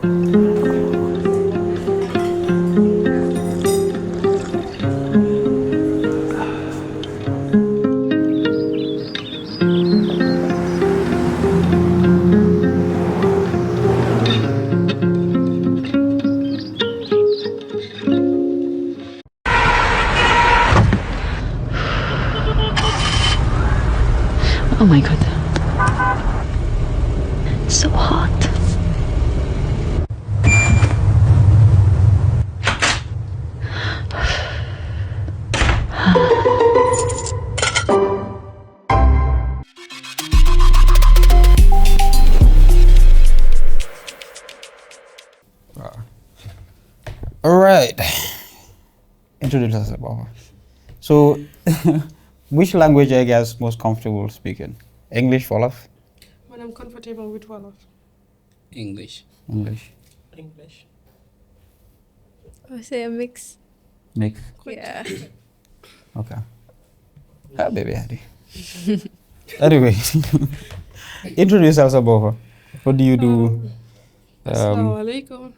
Oh my god. So hot. All right. Introduce yourself, Baba. So, which language are you guys most comfortable speaking? English, Wolof? When I'm comfortable with Wolof. English. English. English. I would say a mix. Mix. Yeah. Okay. Ah, baby, Harry. Anyway, introduce yourself, Baba. What do you do? Assalamu alaikum.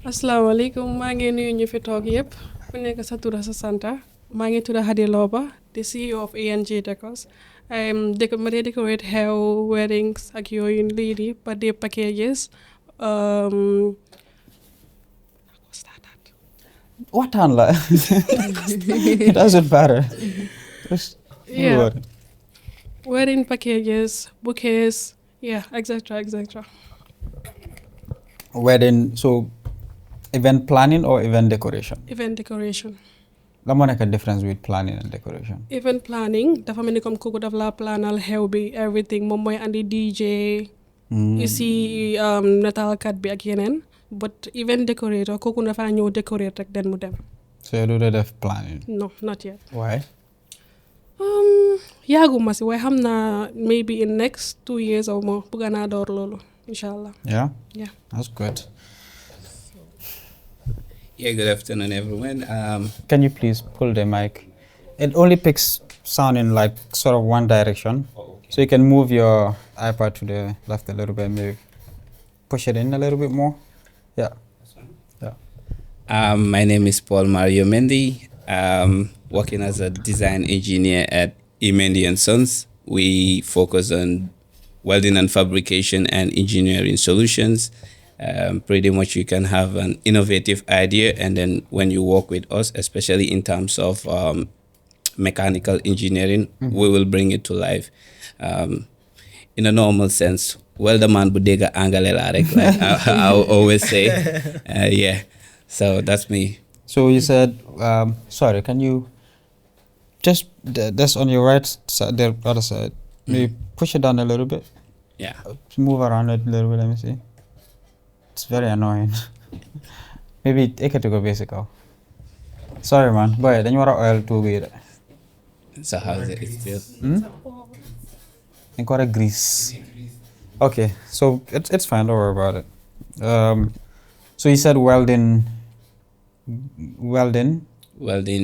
Assalamu alaikum. Maa ngi nuyu ñu fi toog yëpp ku nekk sa tur sa santa. Maa ngi tudd Hadi Loba, the CEO of ANG Decors. Ma dee decorate hair, weddings ak yooyu lady, birthday packages. Waxtaan la. It doesn't matter. Just Yeah. Wedding packages, bouquets, yeah, etc. Wedding, so event planning or event decoration? Event decoration. Lan moo nekk difference with planning and decoration? Event planning dafa mel ni comme kooku daf la planal xew bi everything moom mooy andi DJ. You see nataalkat bi ak yeneen. But event decorator kooku dafa ñëw decorate rek den mu dem. So you do def planning? No, not yet. Why? Yaaguma si waaye xam naa maybe in next 2 years or more bëgg naa door loolu inshallah. Yeah? Yeah. That's good. Yeah, good afternoon, everyone. Can you please pull the mic? It only picks sound in like sort of one direction. Oh, okay. So you can move your iPad to the left a little bit, maybe push it in a little bit more. Yeah. Yeah. My name is Paul Mario Mendy. Working as a design engineer at Mendy and Sons. We focus on welding and fabrication and engineering solutions. Pretty much you can have an innovative idea, and then when you work with us, especially in terms of mechanical engineering, we will bring it to life. In a normal sense, welder man budega angalela rek, like I always say. Yeah, so that's me. So you said, sorry, can you just, that's on your right side, the other side. Maybe push it down a little bit. Yeah. Move around it a little bit, let me see. It's very annoying. Maybe take it to go basic. Sorry, man. Boy, then you want oil too good. So how's it still? And got a grease. Okay, so it's fine. Don't worry about it. So you said welding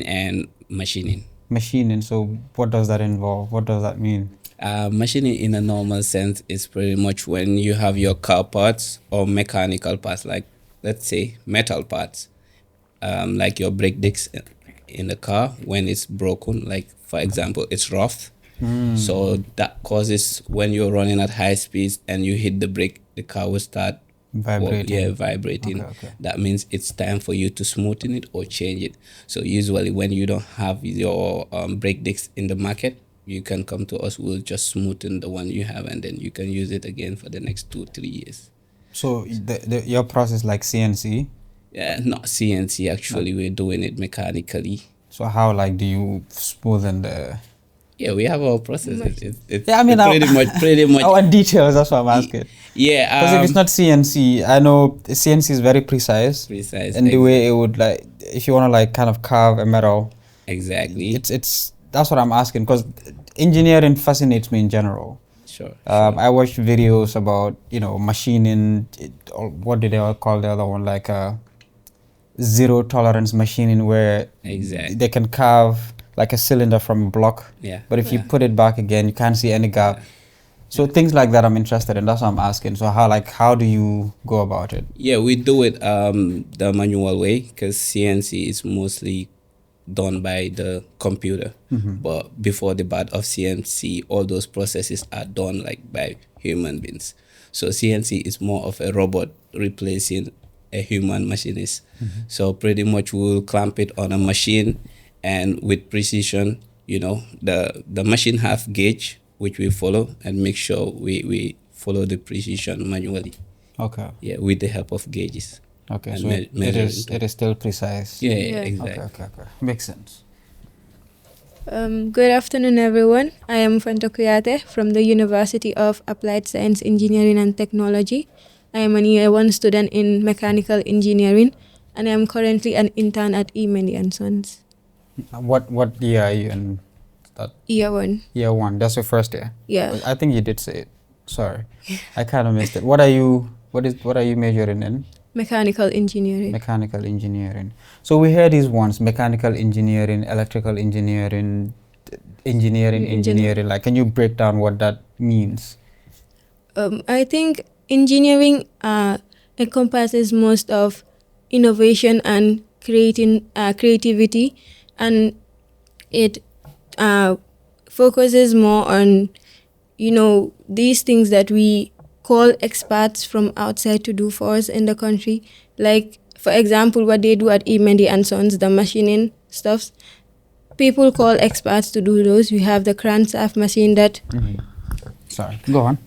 And machining. Machining. So what does that involve? What does that mean? Machining in a normal sense is pretty much when you have your car parts or mechanical parts, like let's say metal parts, like your brake discs in the car when it's broken, like for example, it's rough. So that causes when you're running at high speeds and you hit the brake, the car will start Vibrating. vibrating. Okay. That means it's time for you to smoothen it or change it. So usually when you don't have your brake discs in the market, you can come to us. We'll just smoothen the one you have, and then you can use it again for the next 2-3 years. So your process like CNC? Yeah, not CNC actually. We're doing it mechanically. So how like do you smoothen the? Yeah, we have our process. It's Yeah, I mean, pretty much. Our details. That's what I'm asking. Yeah, Because if it's not CNC, I know CNC is very precise. Precise. And the way it would like, if you want to like kind of carve a metal. Exactly. It's that's what I'm asking, because engineering fascinates me in general. Sure. I watched videos about machining. Or what did they all call the other one? Like zero tolerance machining, where Exactly. they can carve like a cylinder from a block. Yeah. But if you put it back again, you can't see any gap. So things like that I'm interested in. That's what I'm asking. So how do you go about it? Yeah, we do it the manual way because CNC is mostly done by the computer. But before the birth of CNC, all those processes are done like by human beings. So CNC is more of a robot replacing a human machinist. So pretty much we'll clamp it on a machine, and with precision, the machine have gauge which we follow and make sure we follow the precision manually. Okay. Yeah, with the help of gauges. Okay. And So it is still precise. Yeah, Yeah. exactly. Okay. Makes sense. Good afternoon, everyone. I am Fanta Kuyate from the University of Applied Science, Engineering and Technology. I am an year 1 student in mechanical engineering, and I am currently an intern at Emendy and Sons. What year are you in? That Year 1. year 1. That's your first year. Yeah. I think you did say it. Sorry, I kind of missed it. What are you majoring in? Mechanical engineering. Mechanical engineering. So we hear these ones: mechanical engineering, electrical engineering, engineering. Like, can you break down what that means? I think engineering encompasses most of innovation and creativity, and it focuses more on these things that we call experts from outside to do for us in the country. Like, for example, what they do at Emendy and Sons, the machining stuffs, people call experts to do those. We have the crankshaft machine that Sorry, go on.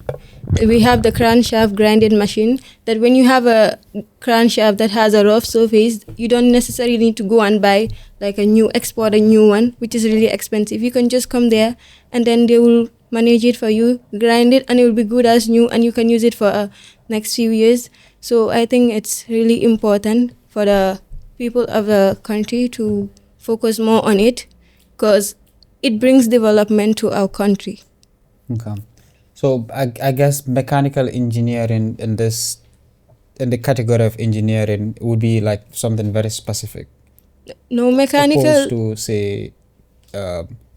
we have the crankshaft grinding machine that when you have a crankshaft that has a rough surface, you don't necessarily need to go and buy like a new one, which is really expensive. You can just come there and then they will manage it for you, grind it, and it will be good as new, and you can use it for next few years. So I think it's really important for the people of the country to focus more on it, because it brings development to our country. Okay. So I guess mechanical engineering in the category of engineering would be like something very specific. No, mechanical. Opposed to say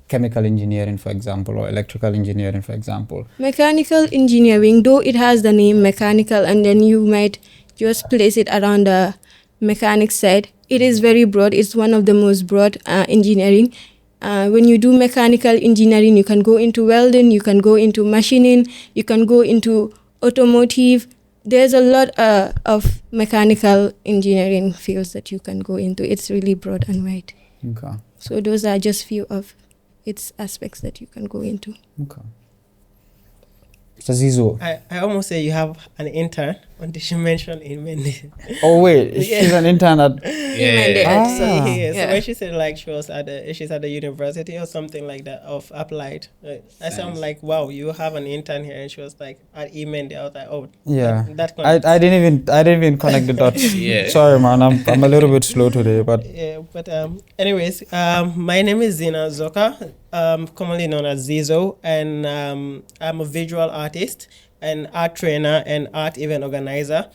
chemical engineering, for example, or electrical engineering, for example. Mechanical engineering, though it has the name mechanical, and then you might just place it around the mechanics side, it is very broad. It's one of the most broad engineering. When you do mechanical engineering, you can go into welding, you can go into machining, you can go into automotive. There's a lot of mechanical engineering fields that you can go into. It's really broad and wide. Okay. So those are just few of its aspects that you can go into. Okay. So Zizo. I almost say you have an intern until she mentioned Emendy. Oh wait, she's an intern at. So Yeah. when she said like she's at the university or something like that of applied, I sound like, wow, you have an intern here, and she was like at Emendy. I was like, oh Yeah. that I didn't even connect the dots. Yeah. Sorry, man. I'm a little bit slow today, but Yeah, but anyways, my name is Zina Zoka, commonly known as Zizo, and I'm a visual artist, an art trainer, and art event organizer.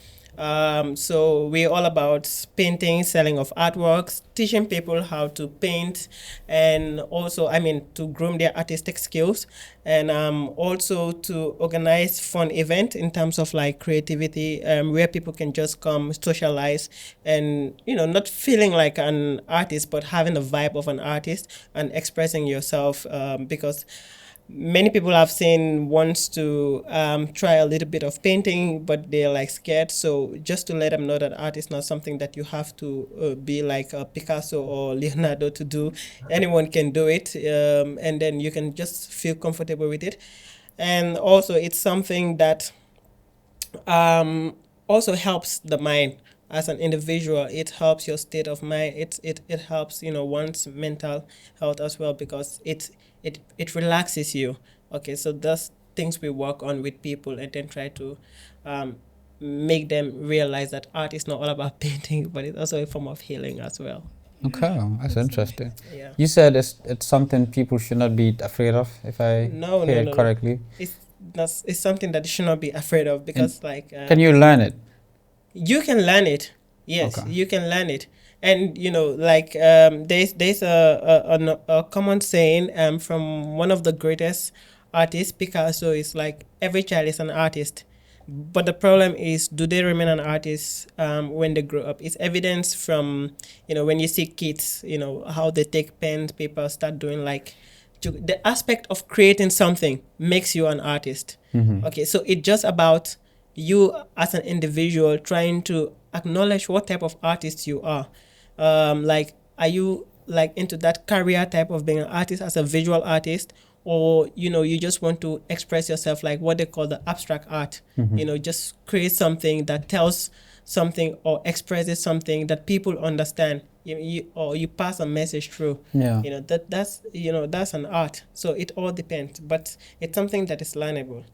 So we're all about painting, selling of artworks, teaching people how to paint, and also, to groom their artistic skills, and also to organize fun event in terms of like creativity, where people can just come socialize and, not feeling like an artist, but having the vibe of an artist and expressing yourself, because many people I've seen wants to try a little bit of painting, but they're like scared. So just to let them know that art is not something that you have to be like a Picasso or Leonardo to do. Anyone can do it, and then you can just feel comfortable with it. And also it's something that also helps the mind. As an individual, it helps your state of mind. It helps one's mental health as well, because it relaxes you. Okay, so that's things we work on with people, and then try to make them realize that art is not all about painting, but it's also a form of healing as well. okay, that's interesting. Yeah. You said it's something people should not be afraid of, if I No, hear no. it correctly. It's something that you should not be afraid of, because Can you learn it? you can learn it. Yes, Okay. you can learn it. And there's a common saying from one of the greatest artist. Picasso is like every child is an artist. But the problem is, do they remain an artist when they grow up? It's evidence from, when you see kids, how they take pen, paper, start doing like, the aspect of creating something makes you an artist. Okay, so it's just about you as an individual trying to acknowledge what type of artist you are. Like, are you like into that career type of being an artist as a visual artist, or you just want to express yourself like what they call the abstract art? Just create something that tells something or expresses something that people understand, or you pass a message through. That's an art. So it all depends, but it's something that is learnable.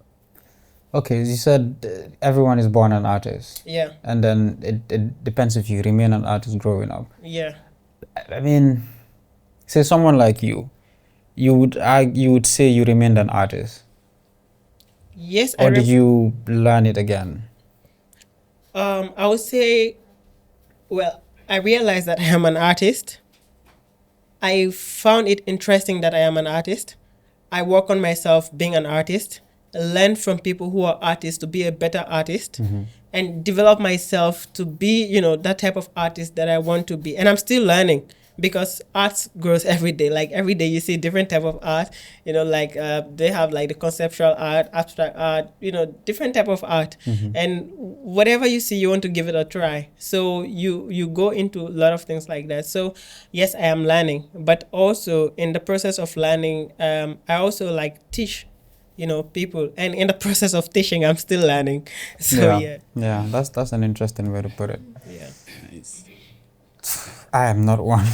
Okay, you said everyone is born an artist. Yeah. And then it depends if you remain an artist growing up. Yeah. I mean, say someone like you would say you remained an artist. Yes. Or did you learn it again? I would say, well, I realized that I am an artist. I found it interesting that I am an artist. I work on myself being an artist, learn from people who are artists to be a better artist, and develop myself to be, that type of artist that I want to be. And I'm still learning, because art grows every day. Like every day you see different type of art, like they have like the conceptual art, abstract art, different type of art. And whatever you see, you want to give it a try. So you go into a lot of things like that. So yes, I am learning, but also in the process of learning, I also like teach, people. And in the process of teaching, I'm still learning. So yeah, that's an interesting way to put it. Yeah. Nice. I am not one.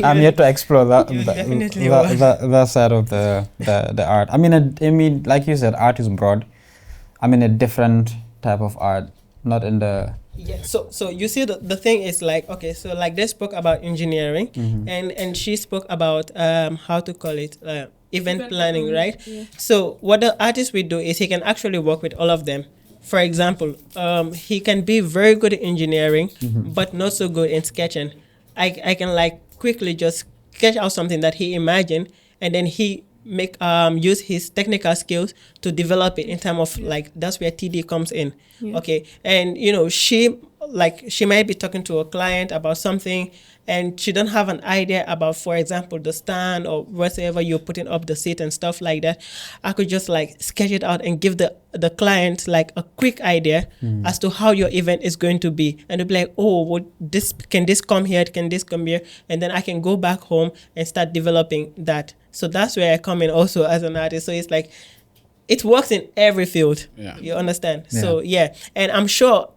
I'm yet to explore that side of the art. I mean, like you said, art is broad. I mean, a different type of art, not in the. Yeah. So you see, the thing is like, okay, so like they spoke about engineering, and she spoke about how to call it event planning, right? Yeah. So what the artist will do is he can actually work with all of them. For example, he can be very good at engineering, but not so good in sketching. I can like quickly just sketch out something that he imagined, and then he use his technical skills to develop it in terms of like, that's where TD comes in. Okay. And she might be talking to a client about something, and she don't have an idea about, for example, the stand or whatever you're putting up, the seat and stuff like that. I could just like sketch it out and give the client like a quick idea as to how your event is going to be, and they'll be like, oh, can this come here, can this come here, and then I can go back home and start developing that. So that's where I come in also as an artist. So it's like, it works in every field. Yeah. You understand? Yeah. So yeah, and I'm sure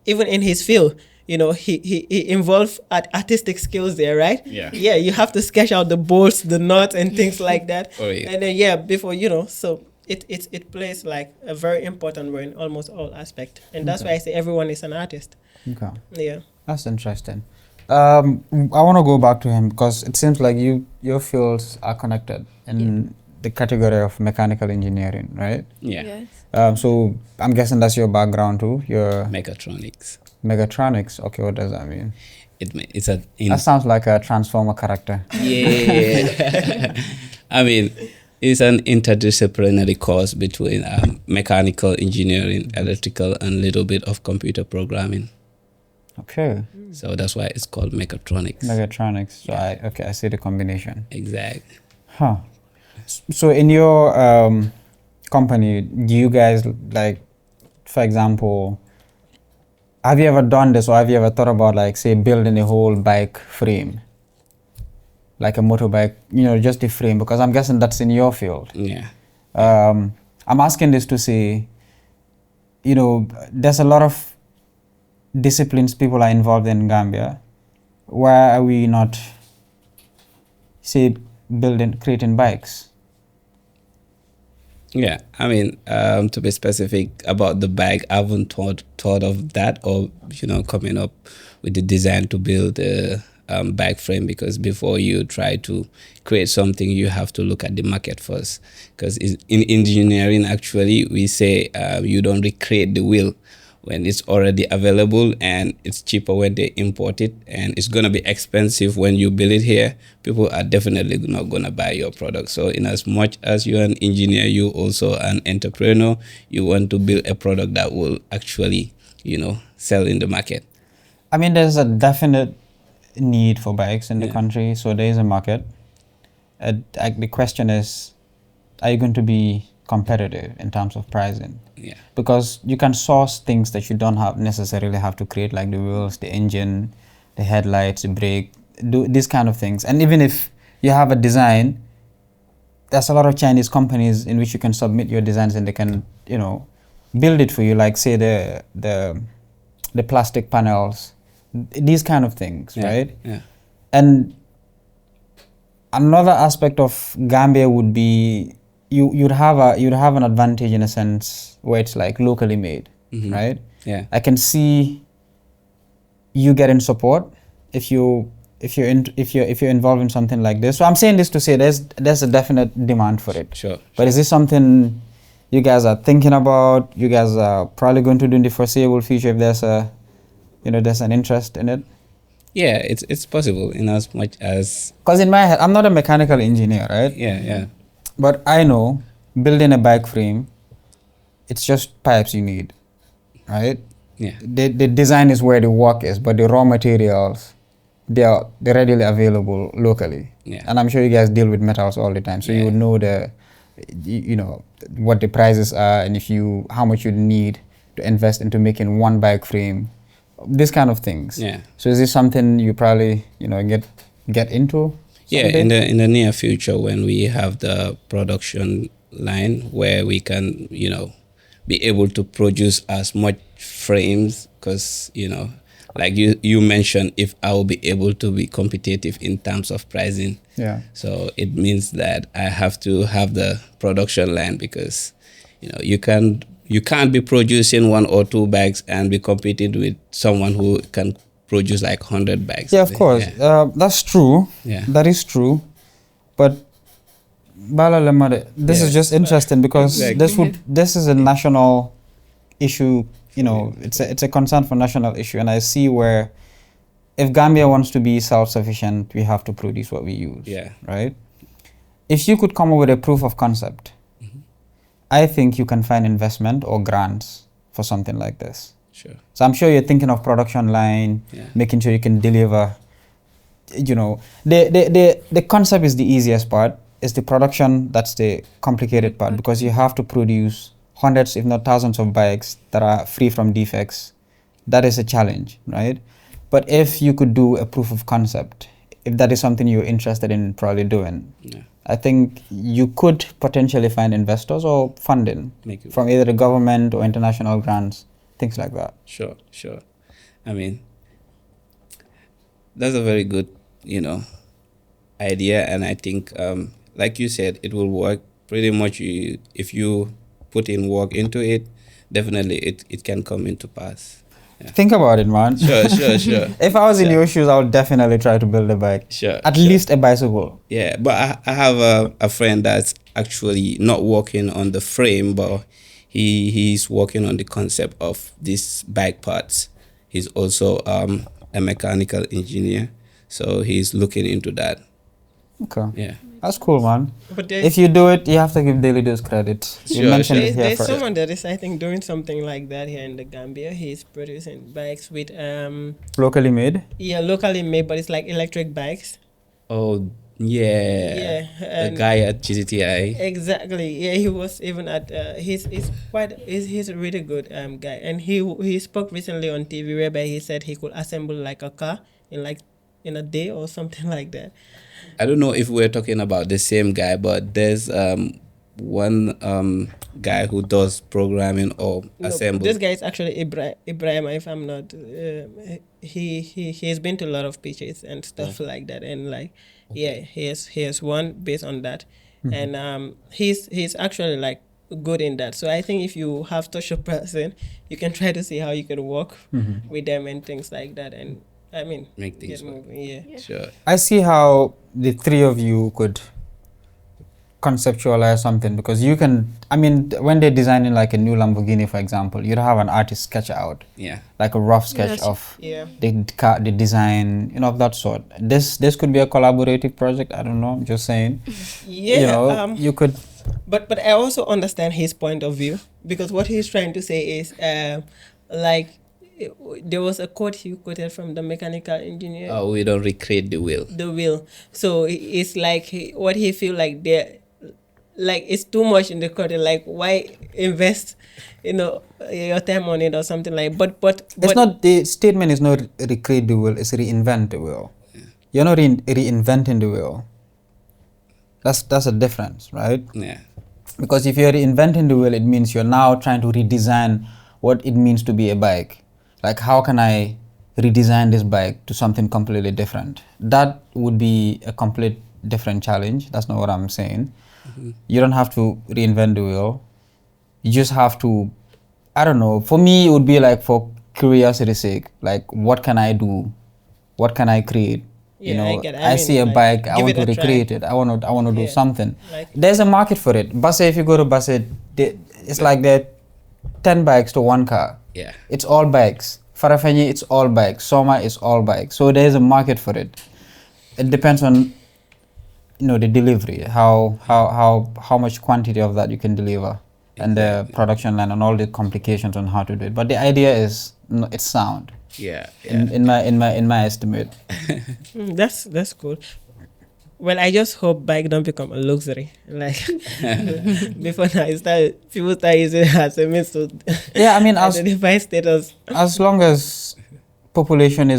even in his field, he involved artistic skills there, right? Yeah. Yeah, you have to sketch out the bolts, the nuts, and things like that. Oh, yeah. And then before so it plays like a very important role in almost all aspects, and that's why I say everyone is an artist. Okay. Yeah. That's interesting. I want to go back to him because it seems like your fields are connected in the category of mechanical engineering, right? Yeah. Yes. So I'm guessing that's your background too. Your Mechatronics. mechatronics. Okay, what does that mean? That sounds like a Transformer character. Yeah. I mean, it's an interdisciplinary course between mechanical engineering, electrical, and a little bit of computer programming. Okay. So that's why it's called mechatronics. Mechatronics. So I see the combination. Exactly. Huh. So in your company, do you guys like, for example, have you ever done this, or have you ever thought about like, say, building a whole bike frame, like a motorbike, just the frame? Because I'm guessing that's in your field. Yeah. I'm asking this to say, there's a lot of disciplines people are involved in Gambia. Why are we not, say, creating bikes? Yeah, I mean, to be specific about the bike, I haven't thought of that, or coming up with the design to build a bike frame, because before you try to create something, you have to look at the market first. Because in engineering, actually, we say you don't recreate the wheel, when it's already available, and it's cheaper when they import it, and it's going to be expensive when you build it here, people are definitely not going to buy your product. So in as much as you're an engineer, you also an entrepreneur, you want to build a product that will actually, sell in the market. I mean, there's a definite need for bikes in the country, so there is a market. The question is, are you going to be competitive in terms of pricing? Yeah. Because you can source things that you don't necessarily have to create, like the wheels, the engine, the headlights, the brake, do these kind of things. And even if you have a design, there's a lot of Chinese companies in which you can submit your designs and they can, build it for you, like say the plastic panels, these kind of things, right? Yeah. And another aspect of Gambia would be you'd have an advantage in a sense where it's like locally made, right? Yeah. I can see you getting support if you're involved in something like this. So I'm saying this to say there's a definite demand for it. Sure. But is this something you guys are thinking about? You guys are probably going to do in the foreseeable future if there's there's an interest in it? Yeah, it's possible in as much as. Because in my head, I'm not a mechanical engineer, right? Yeah. But I know building a bike frame, it's just pipes you need, right? Yeah. The design is where the work is, but the raw materials, they're readily available locally. Yeah. And I'm sure you guys deal with metals all the time, so you would know what the prices are and how much you need to invest into making one bike frame, this kind of things. Yeah. So is this something you probably get into? Yeah, someday? in the near future, when we have the production line where we can, be able to produce as much frames, because, like you mentioned, if I will be able to be competitive in terms of pricing. Yeah. So it means that I have to have the production line, because, you can't be producing 1 or 2 bags and be competing with someone who can produce like 100 bags. Yeah, of course. Yeah. That's true. Yeah. That is true. But this is just interesting because this is a national issue. It's a concern for national issue, and I see where if Gambia wants to be self-sufficient, we have to produce what we use. Yeah. Right. If you could come up with a proof of concept, I think you can find investment or grants for something like this. Sure. So I'm sure you're thinking of production line, making sure you can deliver. The concept is the easiest part. It's the production that's the complicated part, because you have to produce hundreds, if not thousands, of bikes that are free from defects. That is a challenge, right? But if you could do a proof of concept, if that is something you're interested in probably doing, I think you could potentially find investors or funding from either the government or international grants, things like that. Sure. I mean, that's a very good, idea, and I think, like you said, it will work pretty much. If you put in work into it, definitely it can come into pass. Yeah. Think about it, man. Sure. If I was in your shoes, I would definitely try to build a bike. Sure. At least a bicycle. Yeah, but I have a friend that's actually not working on the frame, but he's working on the concept of these bike parts. He's also a mechanical engineer, so he's looking into that. Okay. Yeah. That's cool, man. But If you do it, you have to give Daily Dose credit. You Sure, mentioned it here there's first. someone that is, I think, doing something like that here in the Gambia. He's producing bikes with Locally made? locally made, but it's like electric bikes. Oh yeah. Yeah, The and guy at GTI. exactly. Yeah, he was even at he's a really good guy, and he spoke recently on TV whereby he said he could assemble like a car in a day or something like that. I don't know if we're talking about the same guy, but there's one guy who does programming or No, assembly. this guy is actually Ibrahim. If I'm not, he has been to a lot of pitches and stuff like that, and he has one based on that, and he's actually like good in that. So I think if you have such a person, you can try to see how you can work with them and things like that, and I mean Make things get work. moving. Yeah. Sure. I see how the three of you could conceptualize something, because you can, I mean, when they're designing like a new Lamborghini, for example, you'd have an artist sketch out Yeah. like a rough sketch Yes. of Yeah. the car, the design, of that sort. This could be a collaborative project. I don't know. I'm just saying. Yeah. You could. But I also understand his point of view, because what he's trying to say is like there was a quote he quoted from the mechanical engineer. Oh, we don't recreate the wheel. The will. So it's like what he feel like there, like it's too much in the quarter. Like why invest, your time on it or something like. But It's not, the statement is not recreate the wheel. It's reinvent the wheel. You're not reinventing the wheel. That's a difference, right? Yeah. Because if you're reinventing the wheel, it means you're now trying to redesign what it means to be a bike. Like, how can I redesign this bike to something completely different? That would be a complete different challenge. That's not what I'm saying. You don't have to reinvent the wheel. You just have to, I don't know, for me it would be like for curiosity's sake, like what can I do? What can I create? Yeah, I get it. I see a like, bike, I give want it to a try. recreate it. I want to do Yeah. something. Like- There's a market for it. Basse, if you go to Basse, it's like there are 10 bikes to one car. Yeah. It's all bikes. Farafenni, it's all bikes. Soma is all bikes. So there's a market for it. It depends on the delivery, how much quantity of that you can deliver, and the production line and all the complications on how to do it. But the idea is it's sound. Yeah. In my estimate. That's cool. Well, I just hope bike don't become a luxury. Like before now, people start using it as a means to Yeah, I mean, as identify status. long as population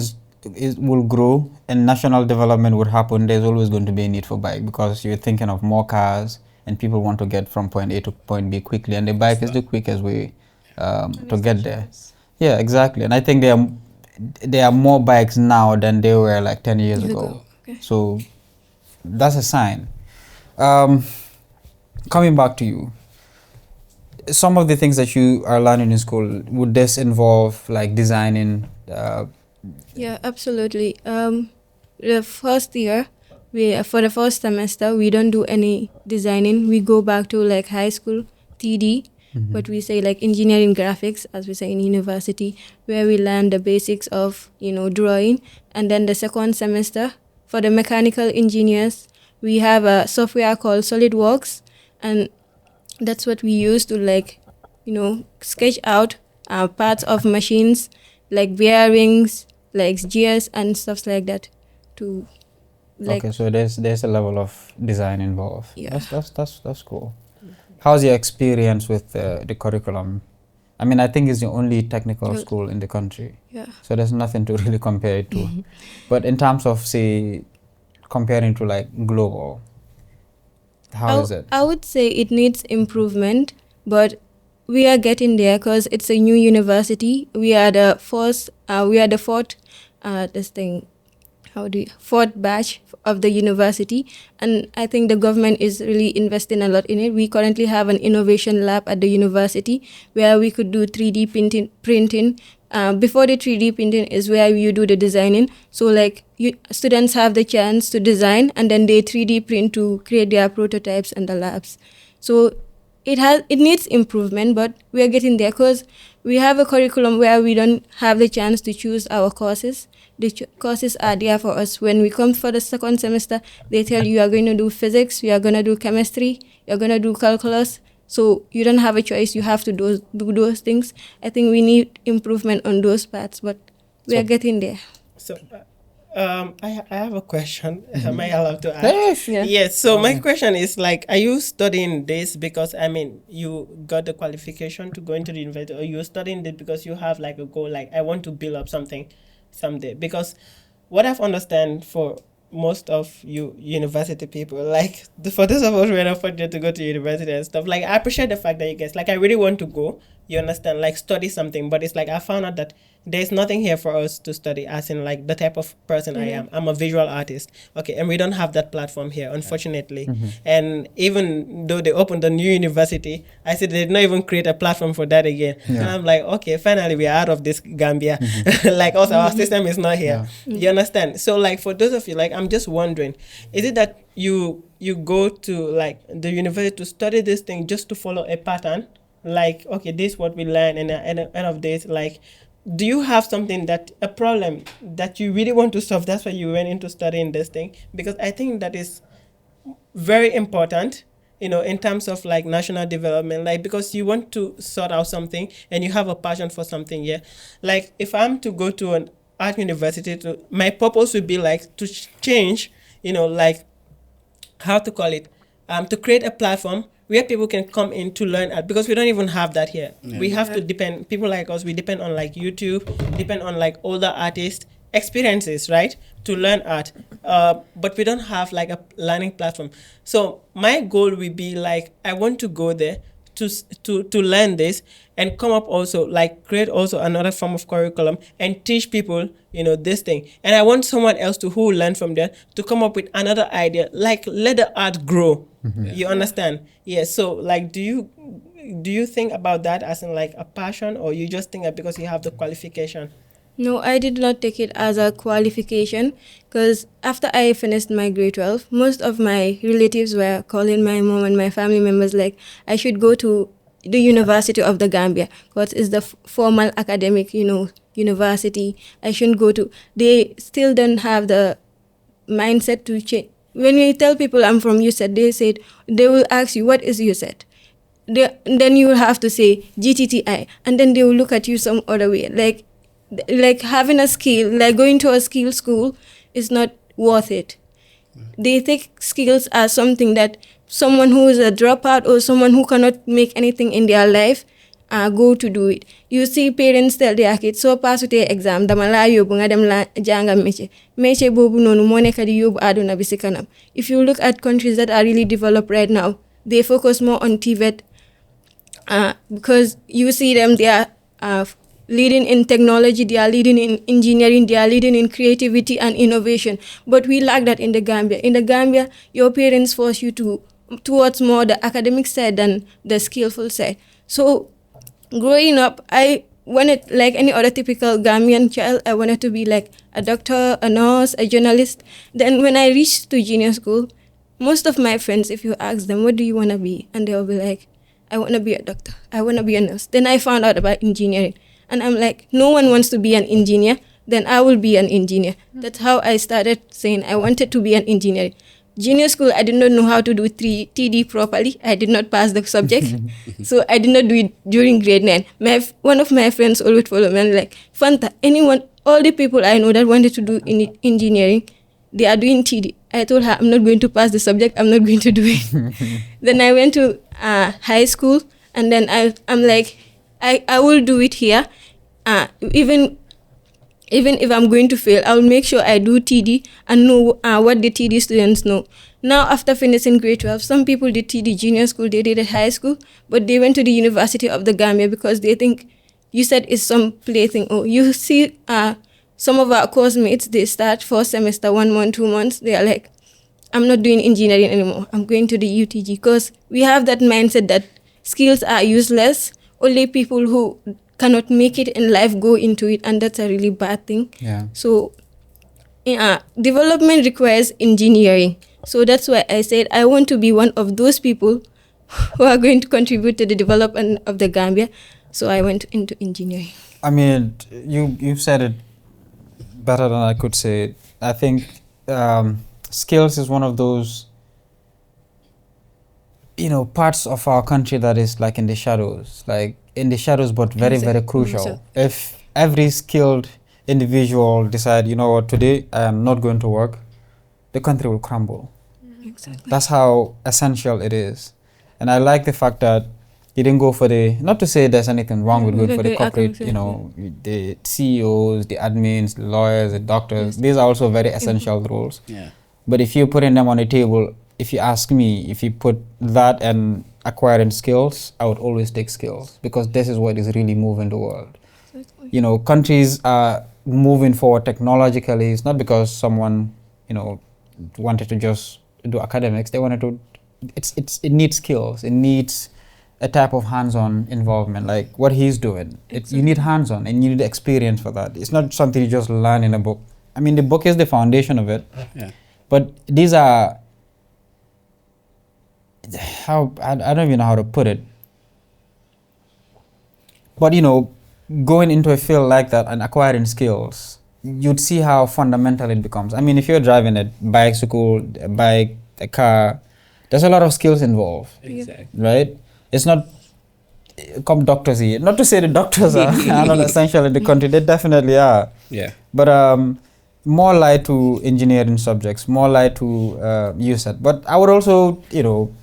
will grow and national development would happen, there's always going to be a need for bike, because you're thinking of more cars and people want to get from point A to point B quickly, and the bike is the quickest way to get there. Yeah, exactly. And I think there are more bikes now than there were like 10 years ago. Okay. So that's a sign. Coming back to you, some of the things that you are learning in school, would this involve like designing? Yeah, absolutely. The first year, for the first semester, we don't do any designing. We go back to like high school, TD, but we say like engineering graphics, as we say in university, where we learn the basics of, drawing. And then the second semester, for the mechanical engineers, we have a software called SolidWorks, and that's what we use to like, sketch out parts of machines, like bearings, like gears and stuff like that. To like, Okay, so there's a level of design involved. Yeah. That's cool. How's your experience with the curriculum? I mean, I think it's the only technical Good. school in the country, yeah. so there's nothing to really compare it to. But in terms of, say, comparing to like global, how is it? I would say it needs improvement, but we are getting there because it's a new university. We are the fourth fourth batch of the university, and I think the government is really investing a lot in it. We currently have an innovation lab at the university where we could do 3D printing. Before the 3D printing is where you do the designing. So like students have the chance to design and then they 3D print to create their prototypes in the labs. So it needs improvement, but we are getting there because we have a curriculum where we don't have the chance to choose our courses. The courses are there for us. When we come for the second semester, they tell you are going to do physics, you are going to do chemistry, you're going to do calculus. So you don't have a choice. You have to do those things. I think we need improvement on those parts, but we are getting there. So, I have a question. Am I allowed to ask? Yes. Yeah. Yes. So my question is like, are you studying this because you got the qualification to go into the university, or you're studying this because you have like a goal, like I want to build up something someday? Because what I've understand for most of you university people, for those of us who are not fortunate to go to university and stuff, like I appreciate the fact that you guys, like I really want to go, you understand, like study something. But it's like I found out that there's nothing here for us to study, as in like the type of person I am. I'm a visual artist, okay, and we don't have that platform here, unfortunately. And even though they opened a new university, I said they did not even create a platform for that again. And I'm like, okay, finally we are out of this Gambia. Like also our system is not here. You understand? So like for those of you, like I'm just wondering, is it that you go to like the university to study this thing just to follow a pattern? Like, okay, this is what we learn, and at the end of this, like, do you have something a problem that you really want to solve? That's why you went into studying this thing? Because I think that is very important, in terms of like national development, like, because you want to sort out something and you have a passion for something. Yeah. Like if I'm to go to an art university, my purpose would be like to change, like how to call it, to create a platform where people can come in to learn art, because we don't even have that here. We have to depend, people like us, we depend on like YouTube, depend on like older artists experiences, right, to learn art, but we don't have like a learning platform. So my goal would be like, I want to go there to learn this and come up also like create also another form of curriculum and teach people this thing. And I want someone else who learn from there to come up with another idea, like let the art grow. You understand? So like do you think about that as in like a passion, or you just think that because you have the qualification? No, I did not take it as a qualification, because after I finished my grade 12, most of my relatives were calling my mom and my family members like I should go to the University of the Gambia, because it's the formal academic, university. I shouldn't go to. They still don't have the mindset to change. When we tell people I'm from USET, they will ask you, what is USET? Then you will have to say GTTI, and then they will look at you some other way. Like having a skill, like going to a skill school is not worth it. They take skills as something that someone who is a dropout or someone who cannot make anything in their life go to do it. You see parents tell their kids, so pass with the exam, dama la yobu nga dem la janga métier bobu nonu mo nekk di yobu aduna bi ci kanam. If you look at countries that are really developed right now, they focus more on TVET, because you see them, they are leading in technology, they are leading in engineering, they are leading in creativity and innovation. But we lack that in the Gambia. In the Gambia, your parents force you towards more the academic side than the skillful side. So growing up, I wanted, like any other typical Gambian child, I wanted to be like a doctor, a nurse, a journalist. Then when I reached to junior school, most of my friends, if you ask them, what do you want to be? And they'll be like, I want to be a doctor, I want to be a nurse. Then I found out about engineering. And I'm like, no one wants to be an engineer, then I will be an engineer. That's how I started saying I wanted to be an engineer. Junior school, I did not know how to do TD properly. I did not pass the subject. So I did not do it during grade 9. One of my friends always follow me and like, Fanta, all the people I know that wanted to do engineering, they are doing TD. I told her, I'm not going to pass the subject, I'm not going to do it. Then I went to high school, and then I'm like, I will do it here. Even if I'm going to fail, I will make sure I do TD and know what the TD students know. Now, after finishing grade 12, some people did TD junior school, they did it high school, but they went to the University of the Gambia because they think USET is some plaything. Oh, you see some of our course mates, they start first semester, 1 month, 2 months, they are like, I'm not doing engineering anymore, I'm going to the UTG, because we have that mindset that skills are useless. Only people who cannot make it in life go into it, and that's a really bad thing. Yeah. So development requires engineering. So that's why I said I want to be one of those people who are going to contribute to the development of the Gambia. So I went into engineering. I mean, you've said it better than I could say it. I think skills is one of those parts of our country that is like in the shadows, but very, very crucial. If every skilled individual decide, you know what, today I am not going to work, the country will crumble. Exactly. That's how essential it is. And I like the fact that you didn't go for not to say there's anything wrong with going for the corporate, the CEOs, the admins, the lawyers, the doctors. These are also very essential roles. Yeah. But if you're putting them on the table, if you ask me, if you put that and acquiring skills, I would always take skills because this is what is really moving the world. You know, countries are moving forward technologically. It's not because someone, you know, wanted to just do academics. They wanted to. It needs skills. It needs a type of hands-on involvement, like what he's doing. You need hands-on, and you need experience for that. It's not something you just learn in a book. I mean, the book is the foundation of it. Yeah. But these are I don't even know how to put it. But you know, going into a field like that and acquiring skills, you'd see how fundamental it becomes. I mean, if you're driving a bicycle, a bike, a car, there's a lot of skills involved. Exactly. Right? It's not come doctors here. Not to say the doctors are not essential in the country. They definitely are. Yeah. But more light to engineering subjects, more light to USET. But I would also, you know,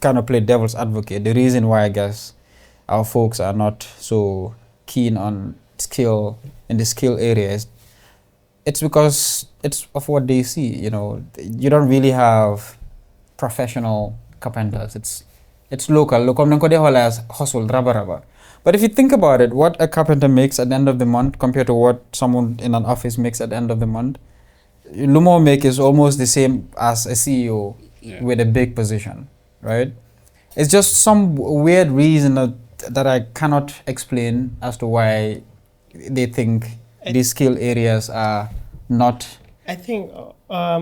kind of play devil's advocate. The reason why I guess our folks are not so keen on skill in the skill areas, it's because it's of what they see. You know, you don't really have professional carpenters. It's local. Hustle, rubber. But if you think about it, what a carpenter makes at the end of the month compared to what someone in an office makes at the end of the month, Lumo make is almost the same as a CEO with a big position, right? It's just some weird reason that I cannot explain as to why they think these skill areas are not. I think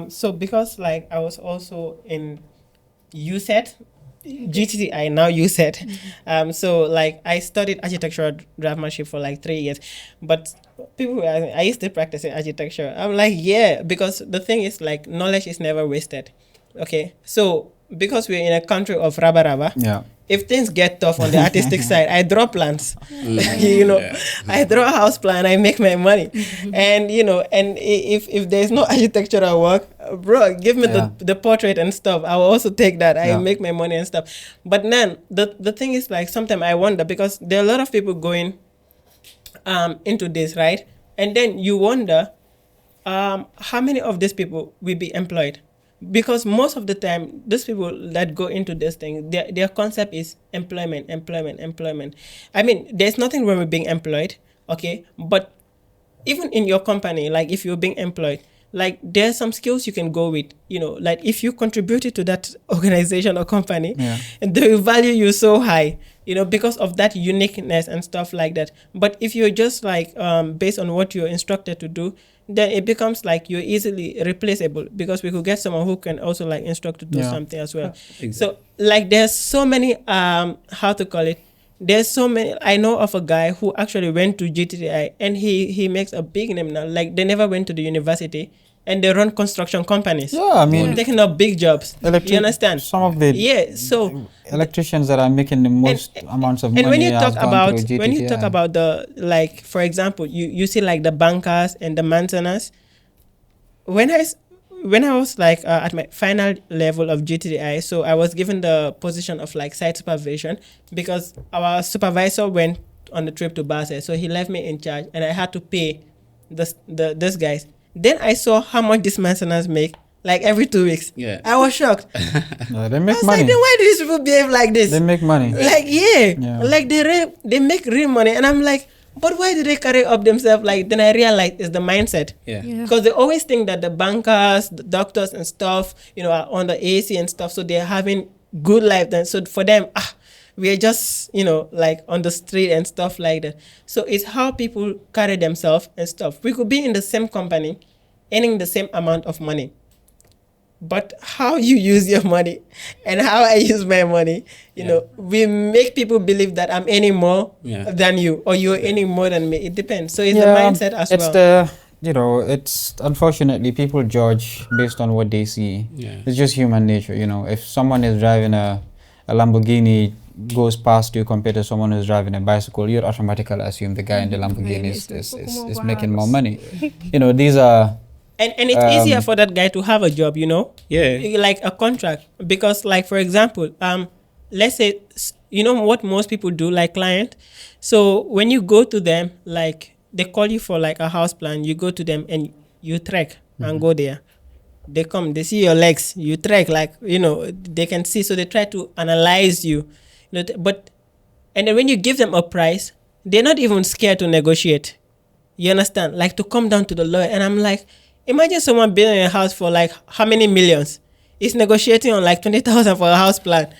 so because like I was also in USET, GTI, now USET. So like I studied architectural draftsmanship for like 3 years, but people were asking, are you still practicing architecture? I'm like, yeah, because the thing is like knowledge is never wasted. Okay, so because we're in a country of rubber, if things get tough on the artistic side, I draw plans. You know, I draw a house plan, I make my money. And you know, and if there's no architectural work, bro, give me the portrait and stuff. I will also take that. I make my money and stuff. But then the thing is like sometimes I wonder because there are a lot of people going into this, right? And then you wonder how many of these people will be employed. Because most of the time, these people that go into this thing, their concept is employment. I mean, there's nothing wrong with being employed, okay? But even in your company, like if you're being employed, like there's some skills you can go with, you know, like if you contributed to that organization or company, and they will value you so high, you know, because of that uniqueness and stuff like that. But if you're just like based on what you're instructed to do, then it becomes like you're easily replaceable because we could get someone who can also like instruct to do something as well. Exactly. So like there's so many there's so many. I know of a guy who actually went to GTI and he makes a big name now. Like they never went to the university and they run construction companies. Yeah, I mean, taking up big jobs. You understand? Some of the so electricians that are making the most amounts of money. And when you talk about the, like for example, you see like the bankers and the maintenance. When I was like at my final level of GTI, so I was given the position of like site supervision because our supervisor went on the trip to Basel, so he left me in charge and I had to pay these guys. Then I saw how much these maintenance make, like every 2 weeks. Yeah. I was shocked. They make money. Like, then why do these people behave like this? They make money. Like, like they make real money. And I'm like, but why do they carry up themselves? Like, then I realized it's the mindset. Because they always think that the bankers, the doctors and stuff, you know, are on the AC and stuff. So they're having good life. Then, so for them, we're just, you know, like on the street and stuff like that. So it's how people carry themselves and stuff. We could be in the same company, earning the same amount of money. But how you use your money and how I use my money, you know, we make people believe that I'm earning more than you or you're earning more than me. It depends. So it's the mindset as well. It's unfortunately people judge based on what they see. It's just human nature, you know. If someone is driving a Lamborghini goes past you compared to someone who's driving a bicycle, you'd automatically assume the guy in the Lamborghini is making more money. You know, these are... And it's easier for that guy to have a job, you know? Like a contract. Because like, for example, let's say, you know what most people do, like client? So when you go to them, like they call you for like a house plan, you go to them and you trek and go there. They come, they see your legs, you trek, like, they can see, so they try to analyze you. But and then when you give them a price, they're not even scared to negotiate. You understand? Like, to come down to the lawyer. And I'm like, imagine someone building a house for like how many millions? Is negotiating on like 20,000 for a house plan.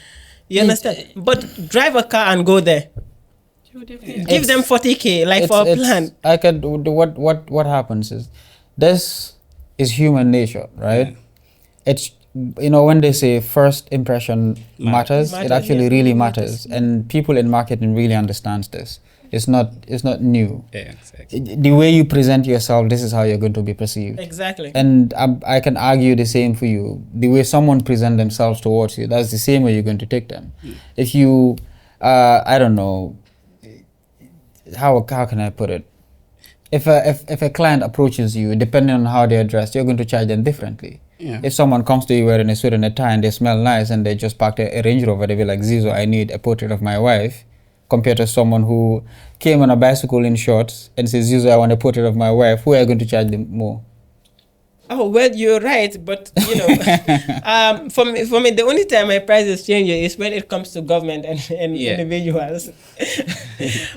You understand? But drive a car and go there. Give them 40K, like, for a plan. What happens is, this is human nature, right? Yeah. It's, when they say first impression matters, it actually really matters, and people in marketing really understands this. It's not new. Yeah, exactly. The way you present yourself, this is how you're going to be perceived. Exactly. And I can argue the same for you. The way someone present themselves towards you, that's the same way you're going to take them. If you, I don't know, how can I put it? If a client approaches you, depending on how they're dressed, you're going to charge them differently. Yeah. If someone comes to you wearing a suit and a tie and they smell nice and they just parked a Range Rover, they'll be like, Zizo, I need a portrait of my wife, compared to someone who came on a bicycle in shorts and says, Zizo, I want a portrait of my wife, who are you going to charge them more? Oh, well, you're right, but for me, the only time my prices change is when it comes to government and individuals.